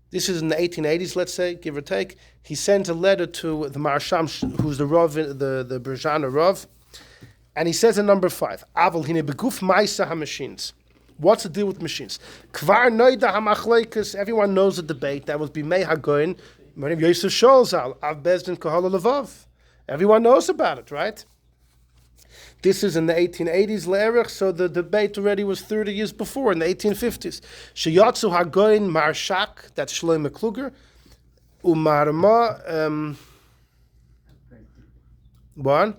This is in the 1880s, let's say, give or take. He sends a letter to the Maharsham, who's the Rav, the Berzhana Rav, and he says in number 5, Aval hine beguf Maisa ha-machines. What's the deal with machines? Kvar noida ha-machleikus, everyone knows the debate. That was Bimei HaGoyin, Yosef Shaul Zal, Av Bezdin Kohala Levov. Everyone knows about it, right? This is in the 1880s, Le'erich, so the debate already was 30 years before, in the 1850s. Sheyatzu HaGoyin Marshak, that's Shlomo Kluger, Umarma, what?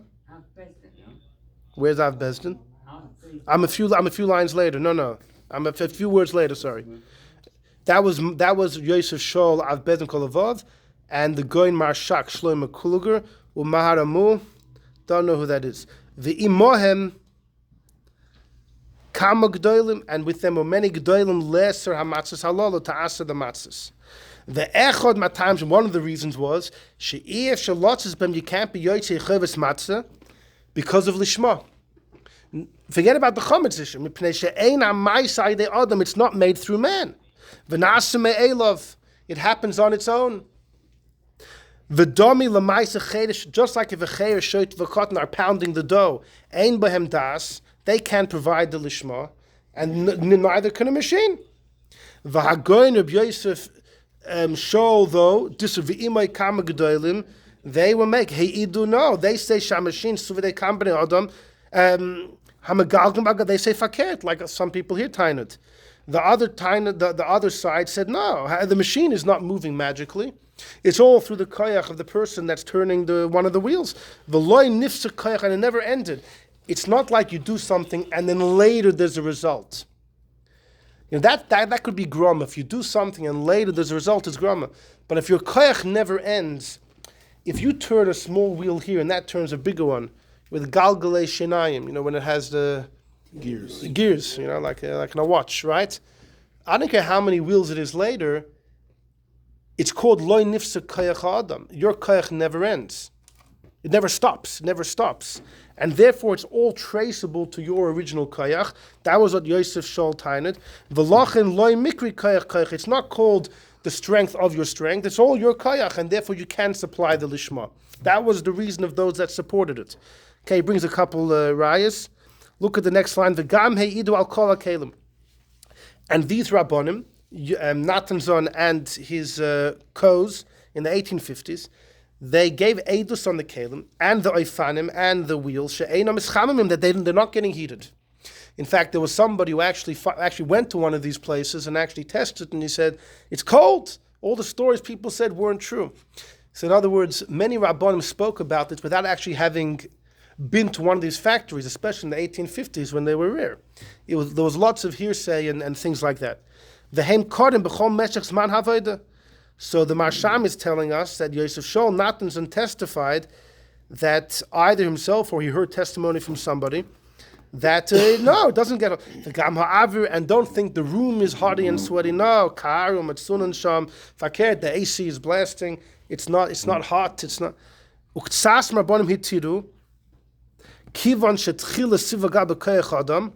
Where's Av Bezdin? I'm a few lines later. No. I'm a few words later, sorry. That was Yosef Shaul Av Bezdin Kolavov, and the Goyin Marshak Shlomo Kluger, Umaharamu, don't know who that is. The imohem kama gdoilim, and with them were many gdoilim lesser hamatzas halolo ta'asa the matzahs. The echod matimes, one of the reasons was she'ef shalotzes bem, you can't be yotzei cheves matzah because of lishma. Forget about the chometz issue. Mipnei she'ein ha'maisai de adam, it's not made through man. V'nasa me'elov, it happens on its own. V'domi l'maisa chedesh, just like if a cheir shoyt v'kotten are pounding the dough, ein behem das, they can't provide the lishma, and neither can a machine. V'hagoyin Reb Yosef Shaul, though, dis v'imay kama gedolim, they will make heidu, no, they say shamachin suvide kambene adam, hamagalgam baga, they say fakert, like some people here tainut. The other side said no, the machine is not moving magically. It's all through the koyach of the person that's turning one of the wheels. The loy nifsa koyach, and it never ended. It's not like you do something and then later there's a result. That could be grama. If you do something and later there's a result, it's grama. But if your koyach never ends, if you turn a small wheel here and that turns a bigger one with galgalei shenayim, when it has the gears, like in a watch, right? I don't care how many wheels it is later. It's called loy nifsa koyach adam. Your koyach never ends. It never stops. And therefore it's all traceable to your original koyach. That was what Yosef Shaul tained. V'lachin loy mikri koyach. It's not called the strength of your strength. It's all your koyach, and therefore you can supply the lishma. That was the reason of those that supported it. Okay, he brings a couple rayas. Look at the next line. V'gam heidu al kol hakelim. And these rabbonim, Natanzon and his koz in the 1850s, they gave edus on the kelim and the oifanim and the wheels she'einam ischamimim, that they're not getting heated. In fact, there was somebody who actually went to one of these places and actually tested it, and he said it's cold. All the stories people said weren't true. So in other words, many rabbonim spoke about this without actually having been to one of these factories, especially in the 1850s when they were rare. There was lots of hearsay and things like that. So the Marsham is telling us that Yosef Shaul Natanson testified that either himself or he heard testimony from somebody that no, it doesn't get the gam ha'avir, and don't think the room is hot and sweaty. No, ka'aru matzunan sham fakir. The AC is blasting. It's not hot. It's not. Uktsas marbonim hitiru kivan shetchila sivaga b'koyach adam.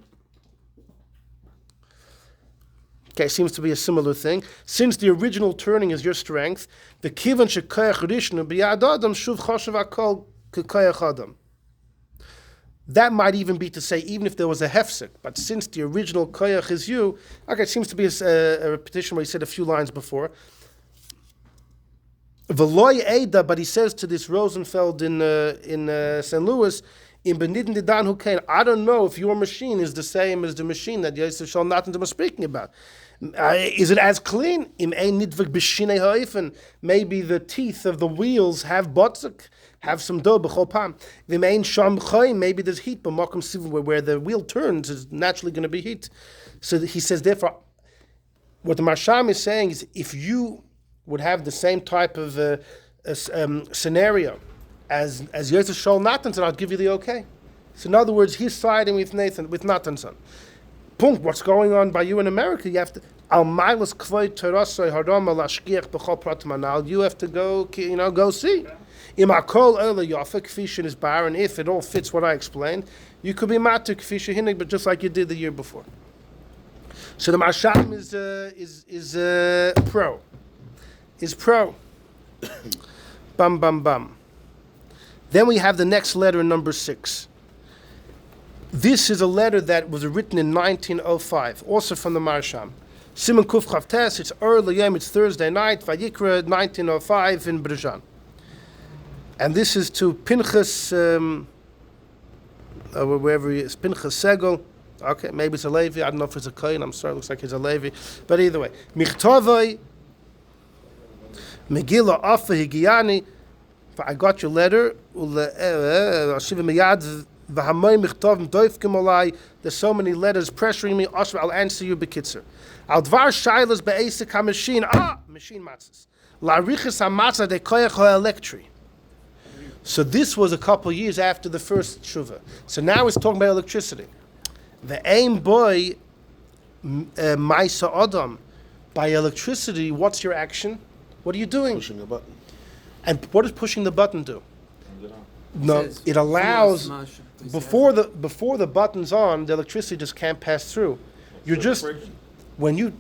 Okay, seems to be a similar thing. Since the original turning is your strength, the kivan shekoyach rishnu b'yad adam shuv choshev akol kekoyach adam. That might even be to say, even if there was a hefsek, but since the original koyach is you, okay, it seems to be a repetition where he said a few lines before. V'loy Eida, but he says to this Rosenfeld in St. Louis, in Benidin Didan Hukain, I don't know if your machine is the same as the machine that Yosef Shal Natan was speaking about. Is it as clean? Maybe the teeth of the wheels have botzuk, have some dough b'chol pam. Maybe there's heat, but where the wheel turns is naturally going to be heat. So he says, therefore, what the Marsham is saying is, if you would have the same type of scenario as Yosef Shol Natanson, I'll give you the okay. So in other words, he's siding with Natanson. Punkt. What's going on by you in America? You have to you have to go, go see. Is barren. If it all fits what I explained, you could be matuk kfisha hinig, but just like you did the year before. So the Masham is pro. Is pro. Bum bum bum. Then we have the next letter, number 6. This is a letter that was written in 1905, also from the Marsham. Simon Kuf Chavtes, it's early, it's Thursday night, Vayikra, 1905 in Brezhan. And this is to Pinchas, wherever he is, Pinchas Segel. Okay, maybe it's a Levi, I don't know if it's a Kohen, I'm sorry, it looks like he's a Levi. But either way, Michtovoi, Megillah Afa Higiani, I got your letter, there's so many letters pressuring me, I'll answer you bekitzer. Al dvar shailas be'esek ha-machine, machine matzahs. La'arichis ha-matzah de koyach ha-electri. So this was a couple years after the first tshuva. So now it's talking about electricity. The aim boy, Maisa Adam, by electricity, what's your action? What are you doing? Pushing a button. And what does pushing the button do? Turns it on. No, Says, it allows, "Smash." before the button's on, the electricity just can't pass through. You're just, when you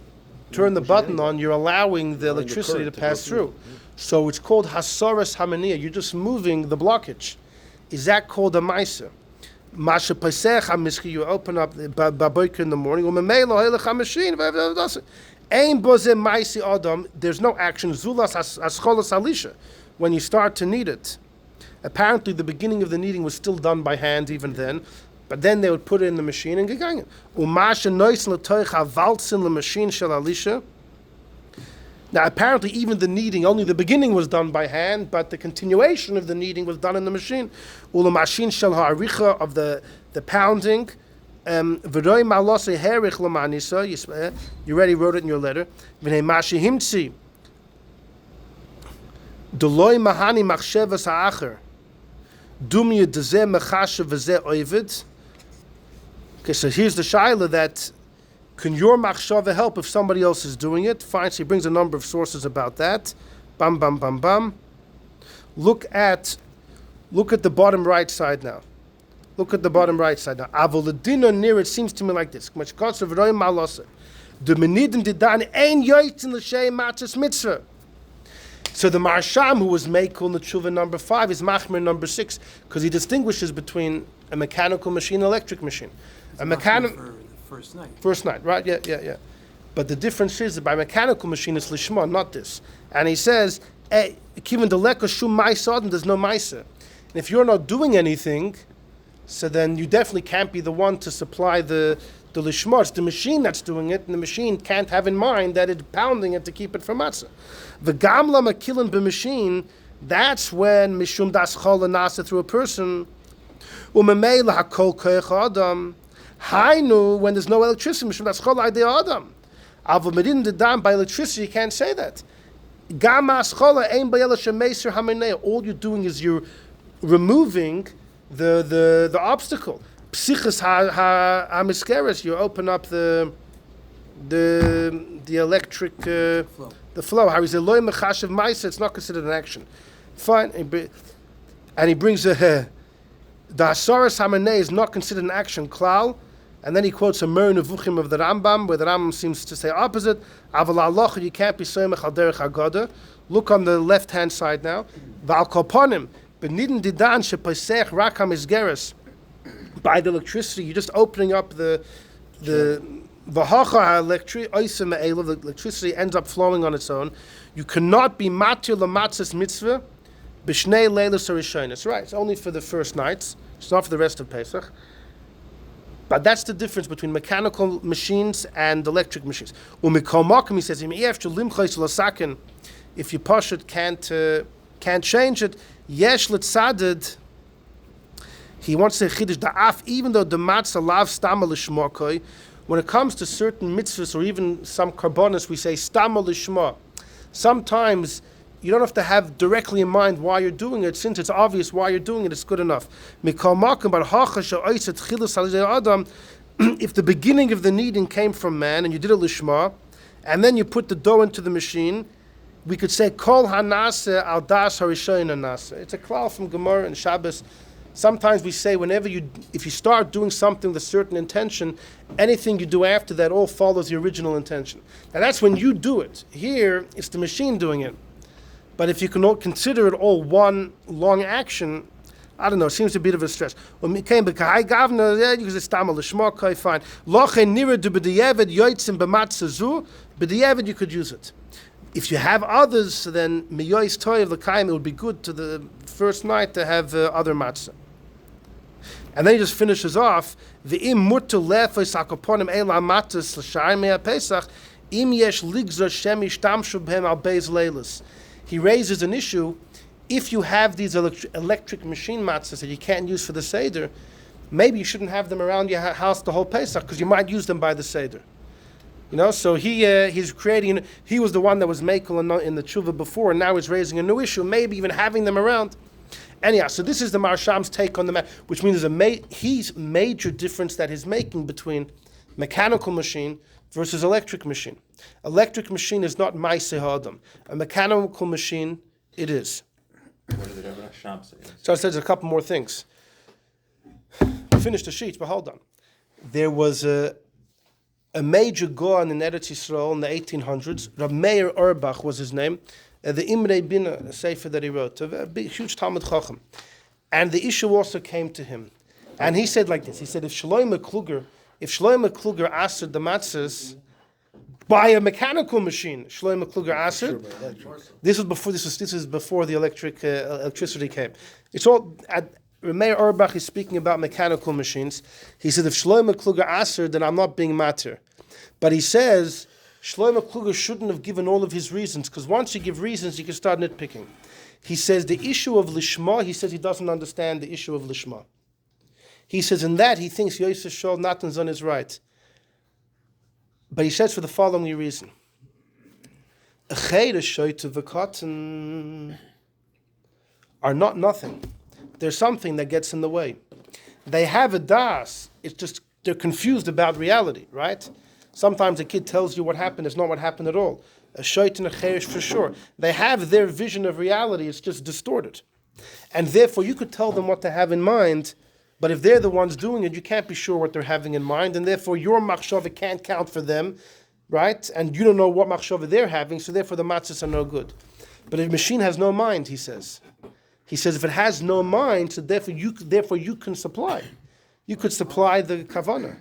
turn the button on, you're allowing the electricity to pass through. So it's called hasaras hamaniya. You're just moving the blockage. Is that called a maisa? Masha pesach hamiski. You open up the baboik in the morning. Umemelo helech hamashin. Ein boze maisi adam. There's no action. Zulas ascholas alisha. When you start to knead it. Apparently, the beginning of the kneading was still done by hand even then, but then they would put it in the machine and gegangen. Umasha noisen letoich havaltzin lemachine shel alisha. Now, apparently, even the kneading, only the beginning was done by hand, but the continuation of the kneading was done in the machine. Ulamachin shel ha'aricha, of the pounding. V'roi malose herich l'manisa. You already wrote it in your letter. V'nei mashi himtzi. Deloi mahani machshevas ha'acher. Dumya dezeh mechashev v'zeh oivid. Okay, so here's the shaila that, can your machshava help if somebody else is doing it? Fine, so he brings a number of sources about that. Bam, bam, bam, bam. Look at the bottom right side now. Look at the bottom right side now. Avoladina near it seems to me like this. The menidin didan ein yoitzin l'shei matzahs mitzvah. So the Marsham, who was Meikul Netshuva number 5, is Machmer number 6, because he distinguishes between a mechanical machine and an electric machine. A mechanical First night. First night, right? Yeah. But the difference is that by mechanical machine it's lishma, not this. And he says, "Kiven deleka shum ma'isa, there's no ma'isa." And if you're not doing anything, so then you definitely can't be the one to supply the lishma. It's the machine that's doing it, and the machine can't have in mind that it's pounding it to keep it from matzah. The gamla makilin b'machine, that's when mishum das chol nasa through a person. Umemela hakol koyach adam. Hainu, when there's no electricity, mishum das chol idei adam. Avo medin dedam, by electricity, you can't say that. Gama schola ein bayela shemeser haminei. All you're doing is you're removing the obstacle. Psichas ha-miskeres, you open up the electric the flow. How is it loy mechashev ma'isa? It's not considered an action. Fine, and he brings the hasaras hamaneh is not considered an action. Klal, and then he quotes a Mer Nevuchim of the Rambam, where the Rambam seems to say opposite. Aval halacha, you can't be soymech al derech haggadah. Look on the left hand side now. V'al koponim benidin didan shepasech rakam isgeres. By the electricity, you're just opening up the electricity ends up flowing on its own. You cannot be matir lamatzas mitzvah b'shnei leilas harishonos. Right, it's only for the first nights. It's not for the rest of Pesach. But that's the difference between mechanical machines and electric machines. Umikol makom, he says, if you push it, can't change it. Yesh l'tzadid. He wants to say chiddush da'af, even though the matzah lav stama l'shmokoi. When it comes to certain mitzvahs or even some karbonos, we say stama l'shma. Sometimes you don't have to have directly in mind why you're doing it. Since it's obvious why you're doing it, it's good enough. If the beginning of the kneading came from man and you did a lishma, and then you put the dough into the machine, we could say kol hanase al das harishayin hanase. It's a klal from Gemara and Shabbos. Sometimes we say if you start doing something with a certain intention, anything you do after that all follows the original intention. Now that's when you do it. Here, it's the machine doing it. But if you can consider it all one long action, I don't know, it seems a bit of a stress. Fine. You could use it. If you have others, then miyois toy of the kaim, it would be good to the first night to have other matzah. And then he just finishes off the im mutu lefos akoponim ela matzah l'shayim mea pesach im yesh ligzor shemish tamshu b'hem al beis leilis. He raises an issue. If you have these electric machine matzahs that you can't use for the Seder, maybe you shouldn't have them around your house the whole Pesach because you might use them by the Seder. You know, so he's creating. He was the one that was makel in the tshuva before, and now he's raising a new issue. Maybe even having them around. Anyhow, so this is the Marsham's take on the matter, which means there's a major difference that he's making between mechanical machine versus electric machine. Electric machine is not ma'aseh ha'adam. A mechanical machine, it is. What did the Rasham say? So I said a couple more things. We finished the sheets, but hold on. There was a major Goan in Eretz Yisrael in the 1800s. Rab Meir Auerbach was his name. The Imrei Bina, a sefer that he wrote, a big, huge Talmud Chacham. And the issue also came to him. And he said like this. He said, if Shlomo Kluger answered the matzahs by a mechanical machine, Shlomo Kluger answered. This is before the electricity came. It's all Meir Auerbach is speaking about mechanical machines. He said if Shlomo Kluger answered, then I'm not being matir. But he says Shlomo Kluger shouldn't have given all of his reasons, because once you give reasons, you can start nitpicking. He says the issue of lishma. He says he doesn't understand the issue of lishma. He says in that he thinks Yosef Shol Natanzon is right. But he says for the following reason. Are not nothing. There's something that gets in the way. They have a das. It's just they're confused about reality, right? Sometimes a kid tells you what happened. It's not what happened at all. A shait and a cheresh for sure. They have their vision of reality. It's just distorted. And therefore you could tell them what to have in mind. But if they're the ones doing it, you can't be sure what they're having in mind, and therefore your machshava can't count for them, right? And you don't know what machshava they're having, so therefore the matzahs are no good. But a machine has no mind, he says. He says if it has no mind, so therefore you can supply. You could supply the kavanah.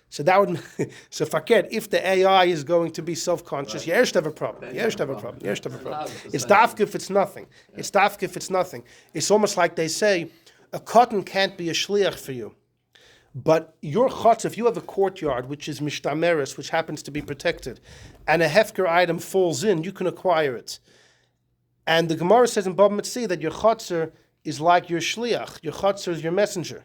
So that would so forget if the AI is going to be self-conscious. Right. Yesh have a problem. Yesh have a problem. Yesh have a problem. It's dafka if it's nothing. It's dafka if it's nothing. It's almost like they say. A cotton can't be a shliach for you. But your chutz, if you have a courtyard which is mishtameres, which happens to be protected, and a hefker item falls in, you can acquire it. And the Gemara says in Bava Metzia that your chutzner is like your shliach. Your chutzner is your messenger.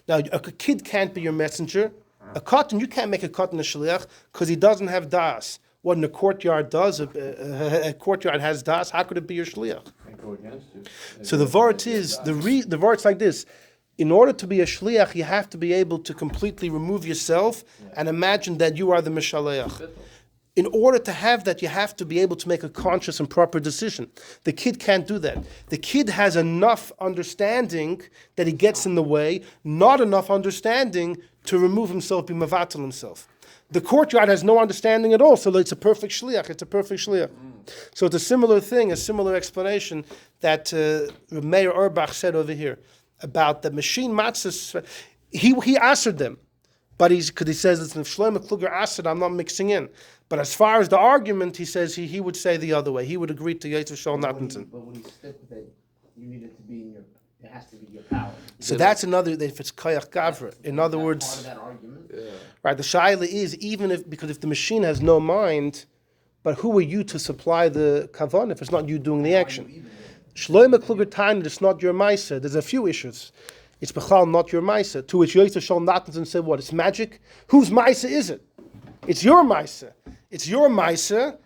Now, a kid can't be your messenger. A cotton, you can't make a cotton a shliach because he doesn't have das. What in a courtyard does, a courtyard has das, how could it be your shliach? Go against you. So the vart is the vart's like this. In order to be a shliach, you have to be able to completely remove yourself and imagine that you are the mishaleach. In order to have that, you have to be able to make a conscious and proper decision. The kid can't do that. The kid has enough understanding that he gets in the way, not enough understanding to remove himself, be mavatal himself. The courtyard has no understanding at all, so it's a perfect shliach. It's a perfect shliach. So it's a similar thing, a similar explanation that Meir Urbach said over here about the machine matzahs. He answered them, but because he says it's if Shlomo Kluger answered, I'm not mixing in. But as far as the argument, he says he would say the other way. He would agree to Yosef Shaul Nathanson. But when he stick with it, you need it to be in your. It has to be your power. So that's another. If it's koyach gavra, in other Part words, of that argument. right? The shaila is even if the machine has no mind, but who are you to supply the kavan if it's not you doing the action? Shlomo Kluger time, it's not your ma'isa. There's a few issues. It's bechal not your ma'isa. To which Yosef Shaul Nathanson said, "What? It's magic. Whose ma'isa is it? It's your ma'isa. It's your ma'isa."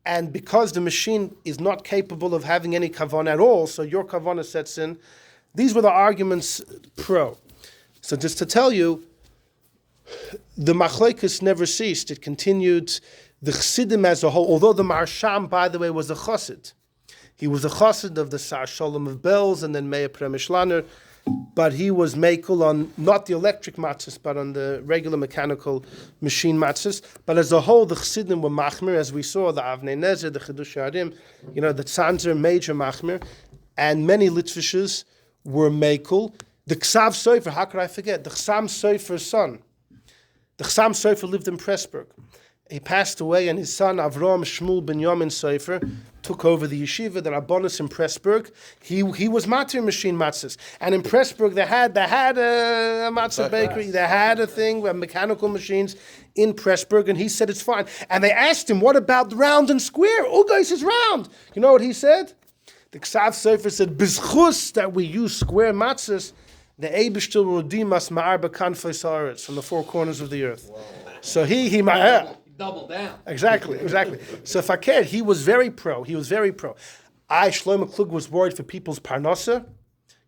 And because the machine is not capable of having any kavan at all, so your kavanah sets in. These were the arguments pro. So just to tell you, the machlokes never ceased. It continued. The Chassidim as a whole, although the Marsham, by the way, was a chassid. He was a chassid of the Sar Shalom of Belz and then Meir Premish, but he was meikul on not the electric matzahs, but on the regular mechanical machine matzahs. But as a whole, the Chassidim were machmir, as we saw, the Avnei Nezer, the Chidush Harim, the Tzanzer, major machmir, and many Litvishes were meikul. The Ksav Sofer, how could I forget? The Chsam Sofer's son. The Chsam Sofer lived in Pressburg. He passed away, and his son Avram Shmuel Ben Yamin Sofer took over the yeshiva, the Rabbonis in Pressburg. He was matir machine matzahs, and in Pressburg they had a matzah bakery. They had a thing with mechanical machines in Pressburg, and he said it's fine. And they asked him, "What about the round and square? Ugais is round." You know what he said? The Ksav Sofer said, "Bizchus that we use square matzahs, the Eibishtil will redeem us ma'arba kanfei saaretz from the four corners of the earth." Wow. So he Double down. Exactly. So Fakir, he was very pro. Shlomo Klug was worried for people's parnasa. If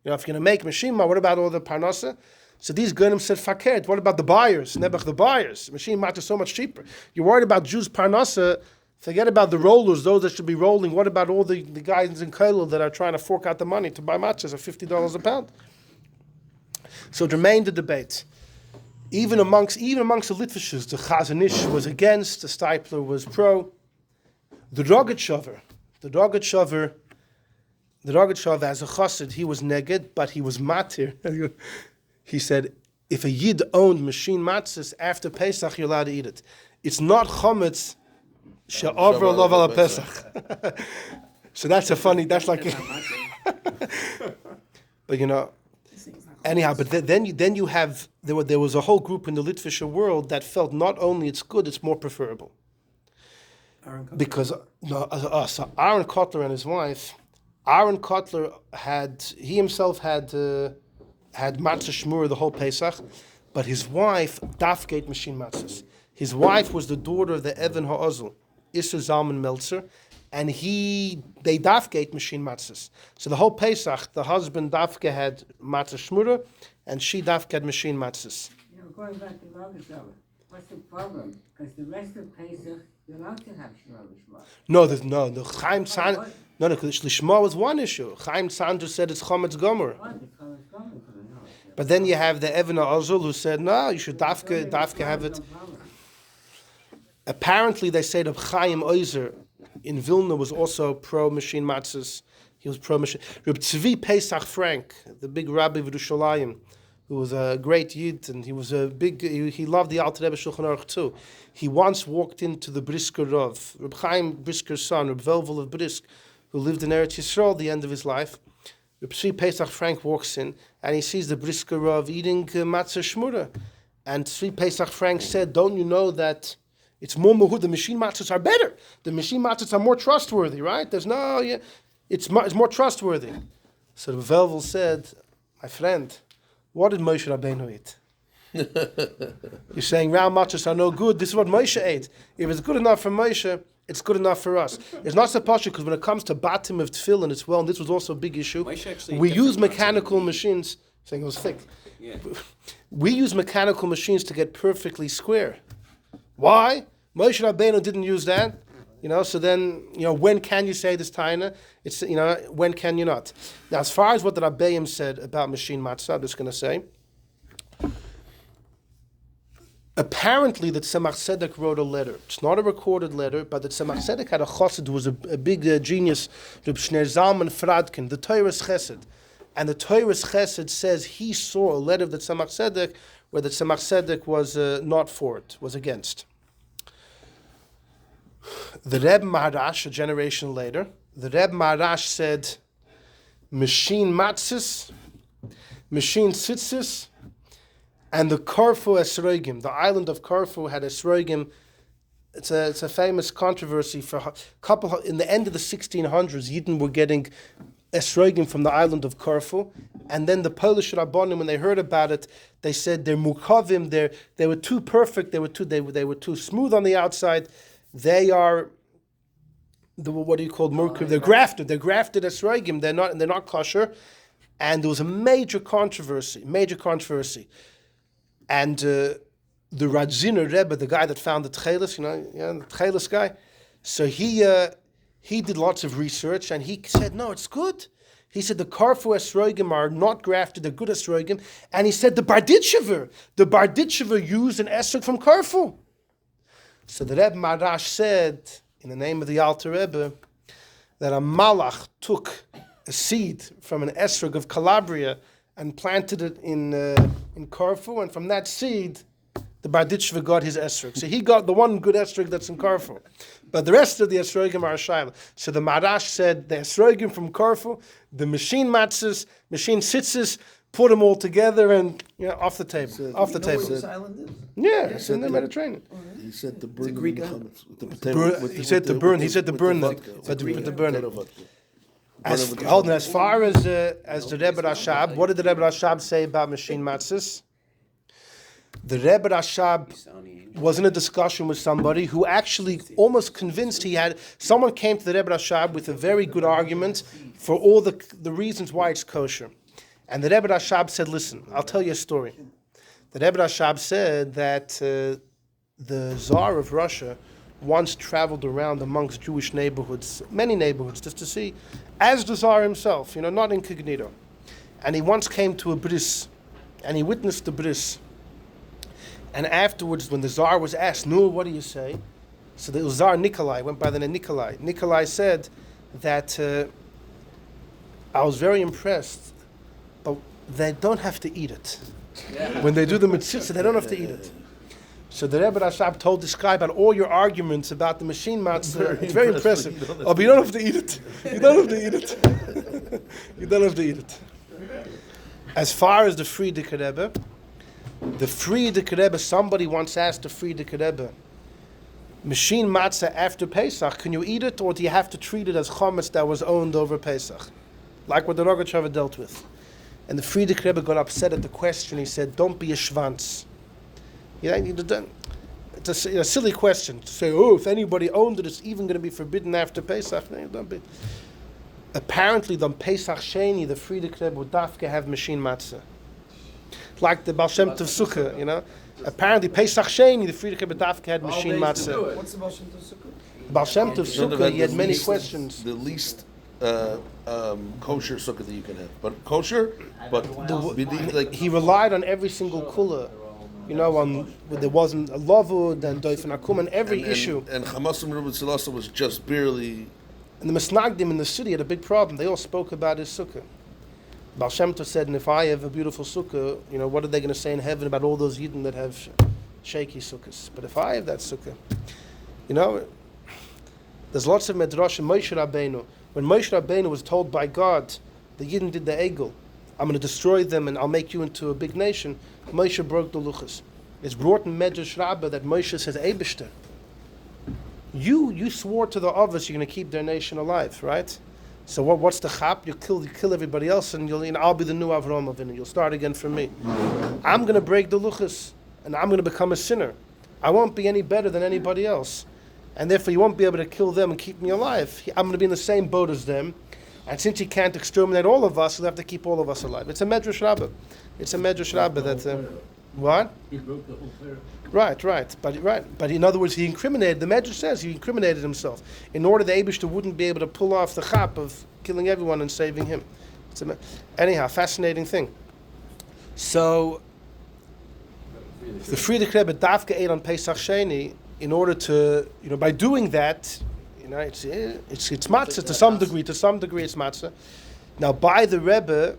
you're going to make machine, what about all the parnasa? So these Gunim said, Fakir, what about the buyers? Nebuch the buyers. Machine mat is so much cheaper. You're worried about Jews' parnasa. Forget about the rollers, those that should be rolling. What about all the guys in Kailo that are trying to fork out the money to buy matches at $50 a pound? So it remained a debate. Even amongst the Litvishes, the Chazanish was against, the Steipler was pro. The Rogachover as a chassid, he was neged, but he was matir. He said, if a yid owned machine matzahs after Pesach, you're allowed to eat it. It's not chometz she'over lov al Pesach. So that's like, but anyhow, but then you have there was a whole group in the Litvische world that felt not only it's good, it's more preferable. Because so Aaron Kotler and his wife, Aaron Kotler had matzah shmura the whole Pesach, but his wife dafgate machine matzahs. His wife was the daughter of the Evan Ha'ozel, Isser Zalman Meltzer, and they dafgate machine matzahs. So the whole Pesach, the husband dafke had matzah shmura, and she dafke had machine matzahs. Going back to Rogachover, what's the problem? Because the rest of Pesach, you're allowed to have Shmura. The Chaim Tzan. No, because Lishma was one issue. Chaim Tzan just said it's Chometz Gomer. But then you have the Evan Ha'ozel who said, no, you should dafke have it. Apparently, they say that Chaim Oizer in Vilna was also pro machine matzahs. He was pro machine. Reb Tzvi Pesach Frank, the big rabbi of Yerushalayim, who was a great yid, and he was he loved the Alter Rebbe Shulchan Aruch too. He once walked into the Brisker Rav, Reb Chaim Brisker's son, Reb Velvel of Brisk, who lived in Eretz Yisrael at the end of his life. Reb Tzvi Pesach Frank walks in, and he sees the Brisker Rav eating matzah shmura. And Tzvi Pesach Frank said, don't you know that it's more mahud, the machine matzahs are better. The machine matzahs are more trustworthy, right? It's more trustworthy. So the Velvel said, my friend, what did Moshe Rabbeinu eat? You're saying round matzahs are no good. This is what Moshe ate. If it's good enough for Moshe, it's good enough for us. It's not so posh because when it comes to batim of tefillin, it's and this was also a big issue. We use mechanical machines. saying it was thick. Yeah. We use mechanical machines to get perfectly square. Why? Moshe Rabbeinu didn't use that. So then, when can you say this taina? It's, when can you not? Now, as far as what the Rabbeim said about machine matzah, I'm just going to say, apparently the Tzemach Tzedek wrote a letter. It's not a recorded letter, but the Tzemach Tzedek had a chassid who was a big genius, Reb Shner Zalman Fradkin, the Torah's chesed. And the Torah's chesed says he saw a letter of the Tzemach Tzedek where the Tzemach Tzedek was not for it, was against. The Reb Maharash, a generation later, the Reb Maharash said, machine matzis, machine tzitzis, and the Corfu Esrogim, the island of Corfu had Esrogim. It's a famous controversy for a couple. In the end of the 1600s, Yidden were getting Esrogim from the island of Corfu, and then the Polish Rabbanim, when they heard about it, they said they're mukavim. They were too perfect. They were too smooth on the outside. They are what do you call murkav? They're grafted. They're grafted Esrogim. They're not kosher. And there was a major controversy. And the Radziner Rebbe, the guy that found the Tchelis, the Tchelis guy, so he did lots of research and he said, no, it's good. He said the Karfu Esrogim are not grafted, they're good Esrogim. And he said the Barditchever used an Esrog from Karfu. So the Rebbe Marash said, in the name of the Alter Rebbe, that a Malach took a seed from an Esrog of Calabria and planted it in Corfu, and from that seed, the Barditchever got his esrog. So he got the one good esrog that's in Corfu. But the rest of the esrogim are shayla. So the Marash said the esrogim from Corfu, the machine matzahs, machine sitzes, put them all together and off the table. So off the you know table. where this island is? Yeah, it's in the Mediterranean. He said to burn a Greek the island. with the potato. He said to burn them. As far as the Rebbe Rashab, what did the Rebbe Rashab say about machine matzahs? The Rebbe Rashab was in a discussion with somebody who actually almost convinced someone came to the Rebbe Rashab with a very good argument for all the reasons why it's kosher. And the Rebbe Rashab said, listen, I'll tell you a story. The Rebbe Rashab said that the Tsar of Russia once traveled around amongst Jewish neighborhoods, many neighborhoods, just to see, as the Tsar himself, not incognito. And he once came to a bris, and he witnessed the bris. And afterwards, when the Tsar was asked, "No, what do you say?" So the Tsar Nikolai went by the name Nikolai. Nikolai said that I was very impressed, but they don't have to eat it. When they do the mitzvah, they don't have to eat it. So the Rebbe Rashab told this guy about all your arguments about the machine matzah. It's very impressive. But you don't have to eat it. You don't have to eat it. You don't have to eat it. As far as the Frierdiker Rebbe, somebody once asked the Frierdiker Rebbe, machine matzah after Pesach, can you eat it, or do you have to treat it as chametz that was owned over Pesach? Like what the Rogatchover dealt with. And the Frierdiker Rebbe got upset at the question. He said, don't be a schwanz. It's a silly question to say, if anybody owned it, it's even going to be forbidden after Pesach. No, don't be. Apparently, on Pesach Sheni, the Frierdiker Rebbe would dafke have machine matzah. Like the Baal Shem Tov Sukkah, Apparently, Pesach Sheni, the Frierdiker Rebbe dafke had machine matzah. What's the Baal Shem Tov Sukkah? Baal Shem Tov Sukkah, he had many questions. The least kosher sukkah that you can have, but kosher, but He relied on every single kula. There wasn't a lavud and doifen akum and every issue. And Hamas and Rebbe Tzilasa was just barely. And the Misnagdim in the city had a big problem. They all spoke about his sukkah. Baal Shem Tov said, and if I have a beautiful sukkah, what are they going to say in heaven about all those Yidden that have shaky sukkahs? But if I have that sukkah, there's lots of medrash. Moshe Rabbeinu, when Moshe Rabbeinu was told by God, the Yidden did the egel, I'm going to destroy them and I'll make you into a big nation, Moshe broke the luchas. It's brought in Medrash Rabbah that Moshe says, Eibishter, you swore to the others you're going to keep their nation alive, right? So what's the chap? You kill everybody else, and I'll be the new Avraham Avinu. You'll start again from me. I'm going to break the luchas, and I'm going to become a sinner. I won't be any better than anybody else, and therefore you won't be able to kill them and keep me alive. I'm going to be in the same boat as them. And since he can't exterminate all of us, he'll have to keep all of us alive. It's a Medrash Rabbah. It's a Medrash Rabbah that... what? He broke the whole pair. Right. But in other words, he incriminated, the Medrash says he incriminated himself in order the Eibishter wouldn't be able to pull off the chap of killing everyone and saving him. Anyhow, fascinating thing. So, the Friedrich Rebbe Dafka ate on Pesach Sheni in order to, by doing that, it's matzah to some degree. To some degree, it's matzah. Now, by the Rebbe,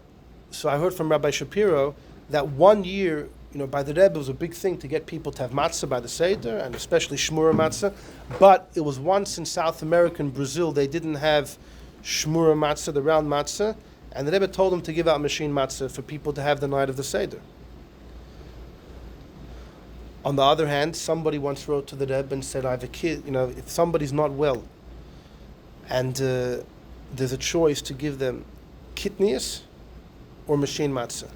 so I heard from Rabbi Shapiro that 1 year, by the Rebbe, it was a big thing to get people to have matzah by the Seder, and especially Shmura matzah. But it was once in South America and Brazil, they didn't have Shmura matzah, the round matzah, and the Rebbe told them to give out machine matzah for people to have the night of the Seder. On the other hand, somebody once wrote to the Rebbe and said, I have a kid, if somebody's not well, and there's a choice to give them kidneys or machine matzah.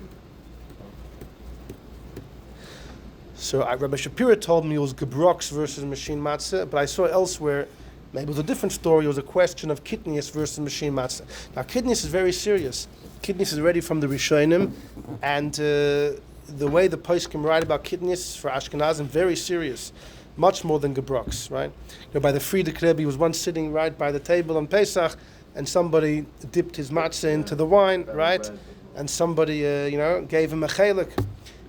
So Rabbi Shapiro told me it was gebroks versus machine matzah, but I saw elsewhere, maybe it was a different story, it was a question of kidneys versus machine matzah. Now kidneys is very serious. Kidneys is already from the Rishonim, and the way the poskim write about kidneys for Ashkenazim, very serious, much more than gebroks, right? By the Friedrich Rebbe, he was once sitting right by the table on Pesach, and somebody dipped his matzah into the wine, right? And somebody, gave him a chelik.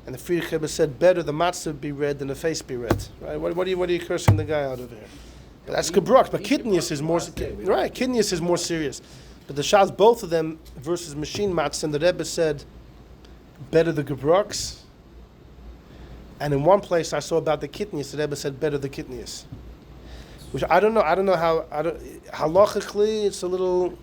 And the Friedrich Rebbe said, better the matzah be red than the face be red. Right? What are you cursing the guy out of here? But that's gebrok. But kidneys is more right. Kidneys is more serious. But the Shas, both of them versus machine matzah, and the Rebbe said, better the gebroks. And in one place I saw about the kidneys, the Rebbe said, better the kidneys. Which I don't know how halachically it's a little.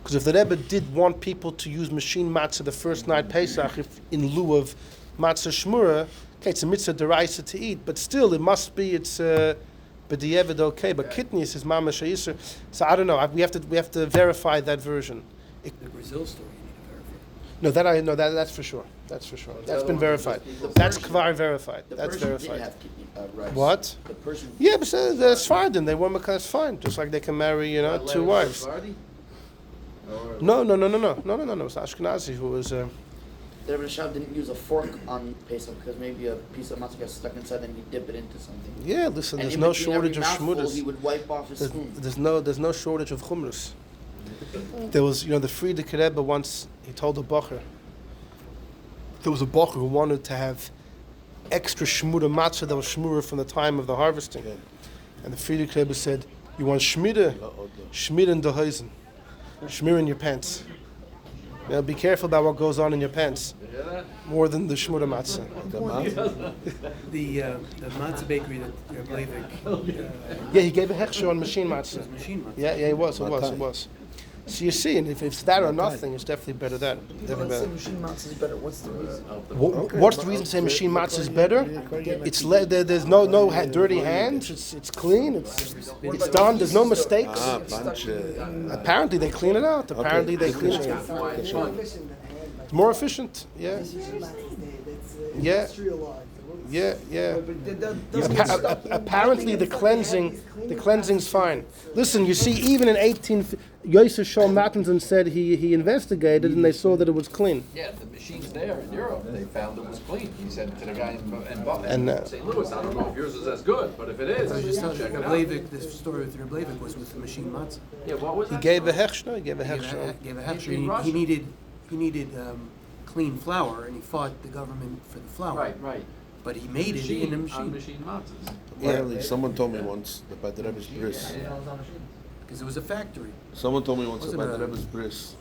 Because if the Rebbe did want people to use machine matzah the first night Pesach, if in lieu of matzah shmura, okay, it's a mitzvah deraisa to eat, but still it must be b'di'evid okay. But kidneys is mamash yisur. So I don't know. We have to verify that version. The Brazil story you need to verify. No, that I know. That's for sure. That's for sure. That's been verified. That's kvar verified. That's verified. Have kidney, rice. What? The person. Yeah, but that's fine. Then they want because it's fine. Just like they can marry, two wives. No. It was Ashkenazi who was. The Rebbe Rashab didn't use a fork on Pesach because maybe a piece of matzah got stuck inside and he'd dip it into something. Yeah, listen. And There's in no between shortage of every mouthful, shmuras. he would wipe off his spoon. There's no shortage of chumras. There was, the Friedrich Rebbe once, he told a bacher. There was a bacher who wanted to have extra shmura matzah that was shmura from the time of the harvesting. And the Friedrich Rebbe said, you want shmira? Shmira in the hoizen. Shmira in your pants. Be careful about what goes on in your pants. More than the shmura matzah. The matzah bakery that Blavik. Yeah, he gave a hechsher on machine matzah. was machine matzah. Yeah, it was. So you see, and if it's that or nothing, it's definitely better that. Definitely better. Machine matzah is better. What's the reason? What's the reason to say machine matzah is better? It's there's no dirty hands. It's clean. It's done. There's no mistakes. Apparently they clean it out. Apparently they clean it out. It's more efficient. Yeah. Yeah. Yeah. Apparently the cleansing's fine. Listen, you see, even in 18, Yosef Shol Mattinson said he investigated and they saw that it was clean. Yeah, the machine's there in Europe. They found it was clean. He said to the guy And, St. Louis, I don't know if yours is as good, but if it is, I was just telling you, check it out. Blavik, this story with Blavik was with the machine matzah. Yeah, what was He that? gave a hechsher. Gave a hechsher. He needed clean flour, and he fought the government for the flour. Right. But he made it in a machine. Machine matzahs. Apparently, someone told me once that by the Rebbe's bris. Because it was a factory. Someone told me once that Wasn't by the a- Rebbe's bris.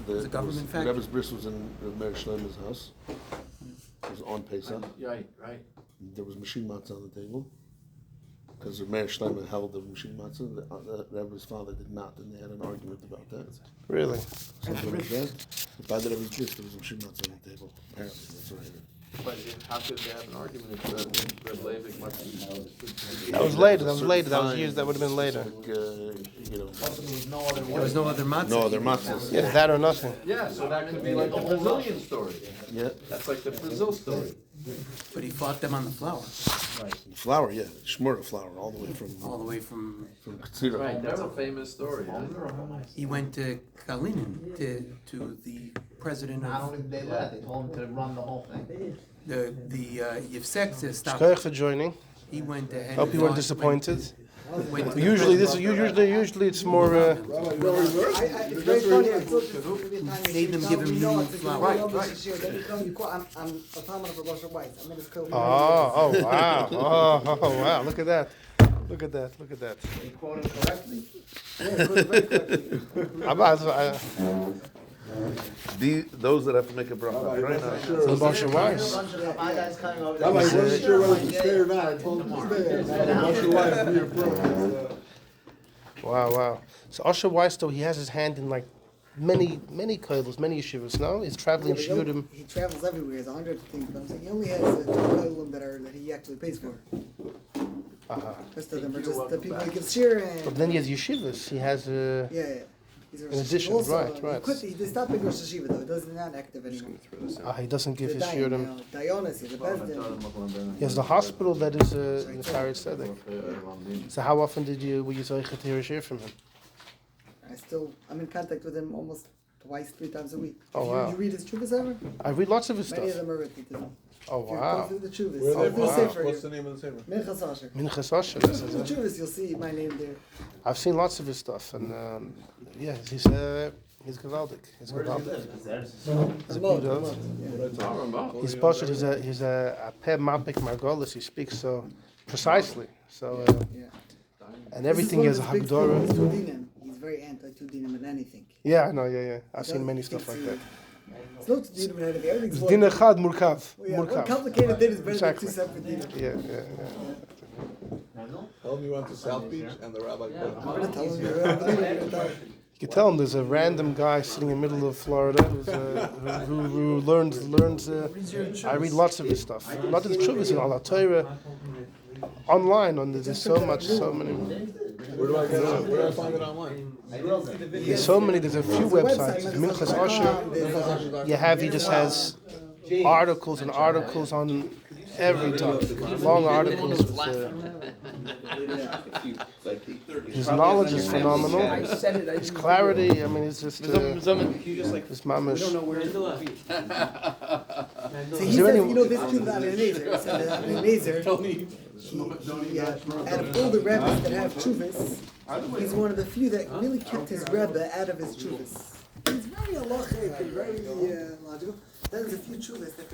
was a government The factory. Rebbe's bris was in Meir Shlomo's house. It was on Pesach. Right. There was machine matzah on the table. Because Meir Shlomo held the machine matzah. The Rebbe's father did not, and they had an argument about that. Really? Something like that. But by the Rebbe's bris, there was machine matzah on the table. Apparently, that's what I heard. But how could they have an argument if Red Leivik must be... That was later. That was years. That would have been later. Like, There was no other matzah. no other matzahs. Yeah, that or nothing. Yeah, so that could be like the Brazilian story. Yeah. That's like the Brazil story. But he fought them on the flour, Flour, yeah, Shmura flour, all the way all the way from, from Katsira. Right, that's a famous story, huh? he went to Kalinin, to the president Not of only did they let, they told him to run the whole thing. the Yivsek to stop. Shkoyach for joining. He went ahead. Hope and you weren't fought- disappointed. went to the Usually president- usually it's more. It's very funny. It's Made them give him new flour. Right. Then you come, you call. I'm a Talmud for Rosh Hashanah. I'm in his co. Oh wow! Oh wow! Look at that! Look at that! Look at that! He quoted correctly. Those that have to make a bracha, right? So Moshe A Weiss. bunch of Chabad guys coming over I'm there. like, wasn't sure whether to stay or not. I told him to stay. Rosh Hashanah, be approved. Wow! So Osher Weiss, though, he has his hand in like many koilos, many yeshivas. No, he's traveling shiurim. He travels everywhere. He has 100 things, but I'm saying he only has two koilim that he actually pays for. Uh-huh. The rest of them are just the people he gives shir But and. then he has yeshivas. He has Yeah. He's a Rosh In addition, Hashanah. right. He stopped being Rosh Hashiva though. He's not active anymore. he doesn't give his He's dying shiurim. now. Dionis, he's a Bezdin. He has the hospital that is in the Shari Tzedek. So how often were you zeicha to hear a shir from him? I'm in contact with him almost twice, 3 times a week. Oh, wow. You read his chuvas ever? I read lots of his Many of stuff. them are written to them. Oh If you go wow! through the chuvas, Where go are through the wow. sefer. What's the name of the sefer? Minchas Asher. Minchas Asher. Go through the chuvas, you'll see my name there. I've seen lots of his stuff, and he's gewaldig. He's gewaldig. He's a Remote, beautiful. remote, yeah. He's posted. He's a peh mapik margolis. He speaks so precisely. So Yeah. and everything This is a one of his big things, hagdorah. Tudinim. He's very anti-Tudinim in anything. Yeah, I know. Yeah. I've seen many stuff like that. It's no Tudinim in anything. Everything's Din echad murkav. Yeah, one Murkav. complicated thing is better Exactly. than 2 separate dinim. Yeah. Tell him you went to South Beach and the rabbi I'm going to tell him you're a believer. You can tell him there's a random guy sitting in the middle of Florida who learns. I read lots of his stuff. Not his chuvas in Al Torah. Online, there's so many. Where do I find it online? There's so many. There's a few websites. Minchas Asher. He just has articles and articles on every topic. Long articles. His knowledge is phenomenal. His clarity. I mean, it's just. It's mamish. So he Is there says, any- this tune about Ebenezer. He said that Ebenezer, out of all the rabbis that have chuvas, he's one of the few that really kept his rebbe out of his chuvas. He's very halachic and very logical. There's a few chuvas that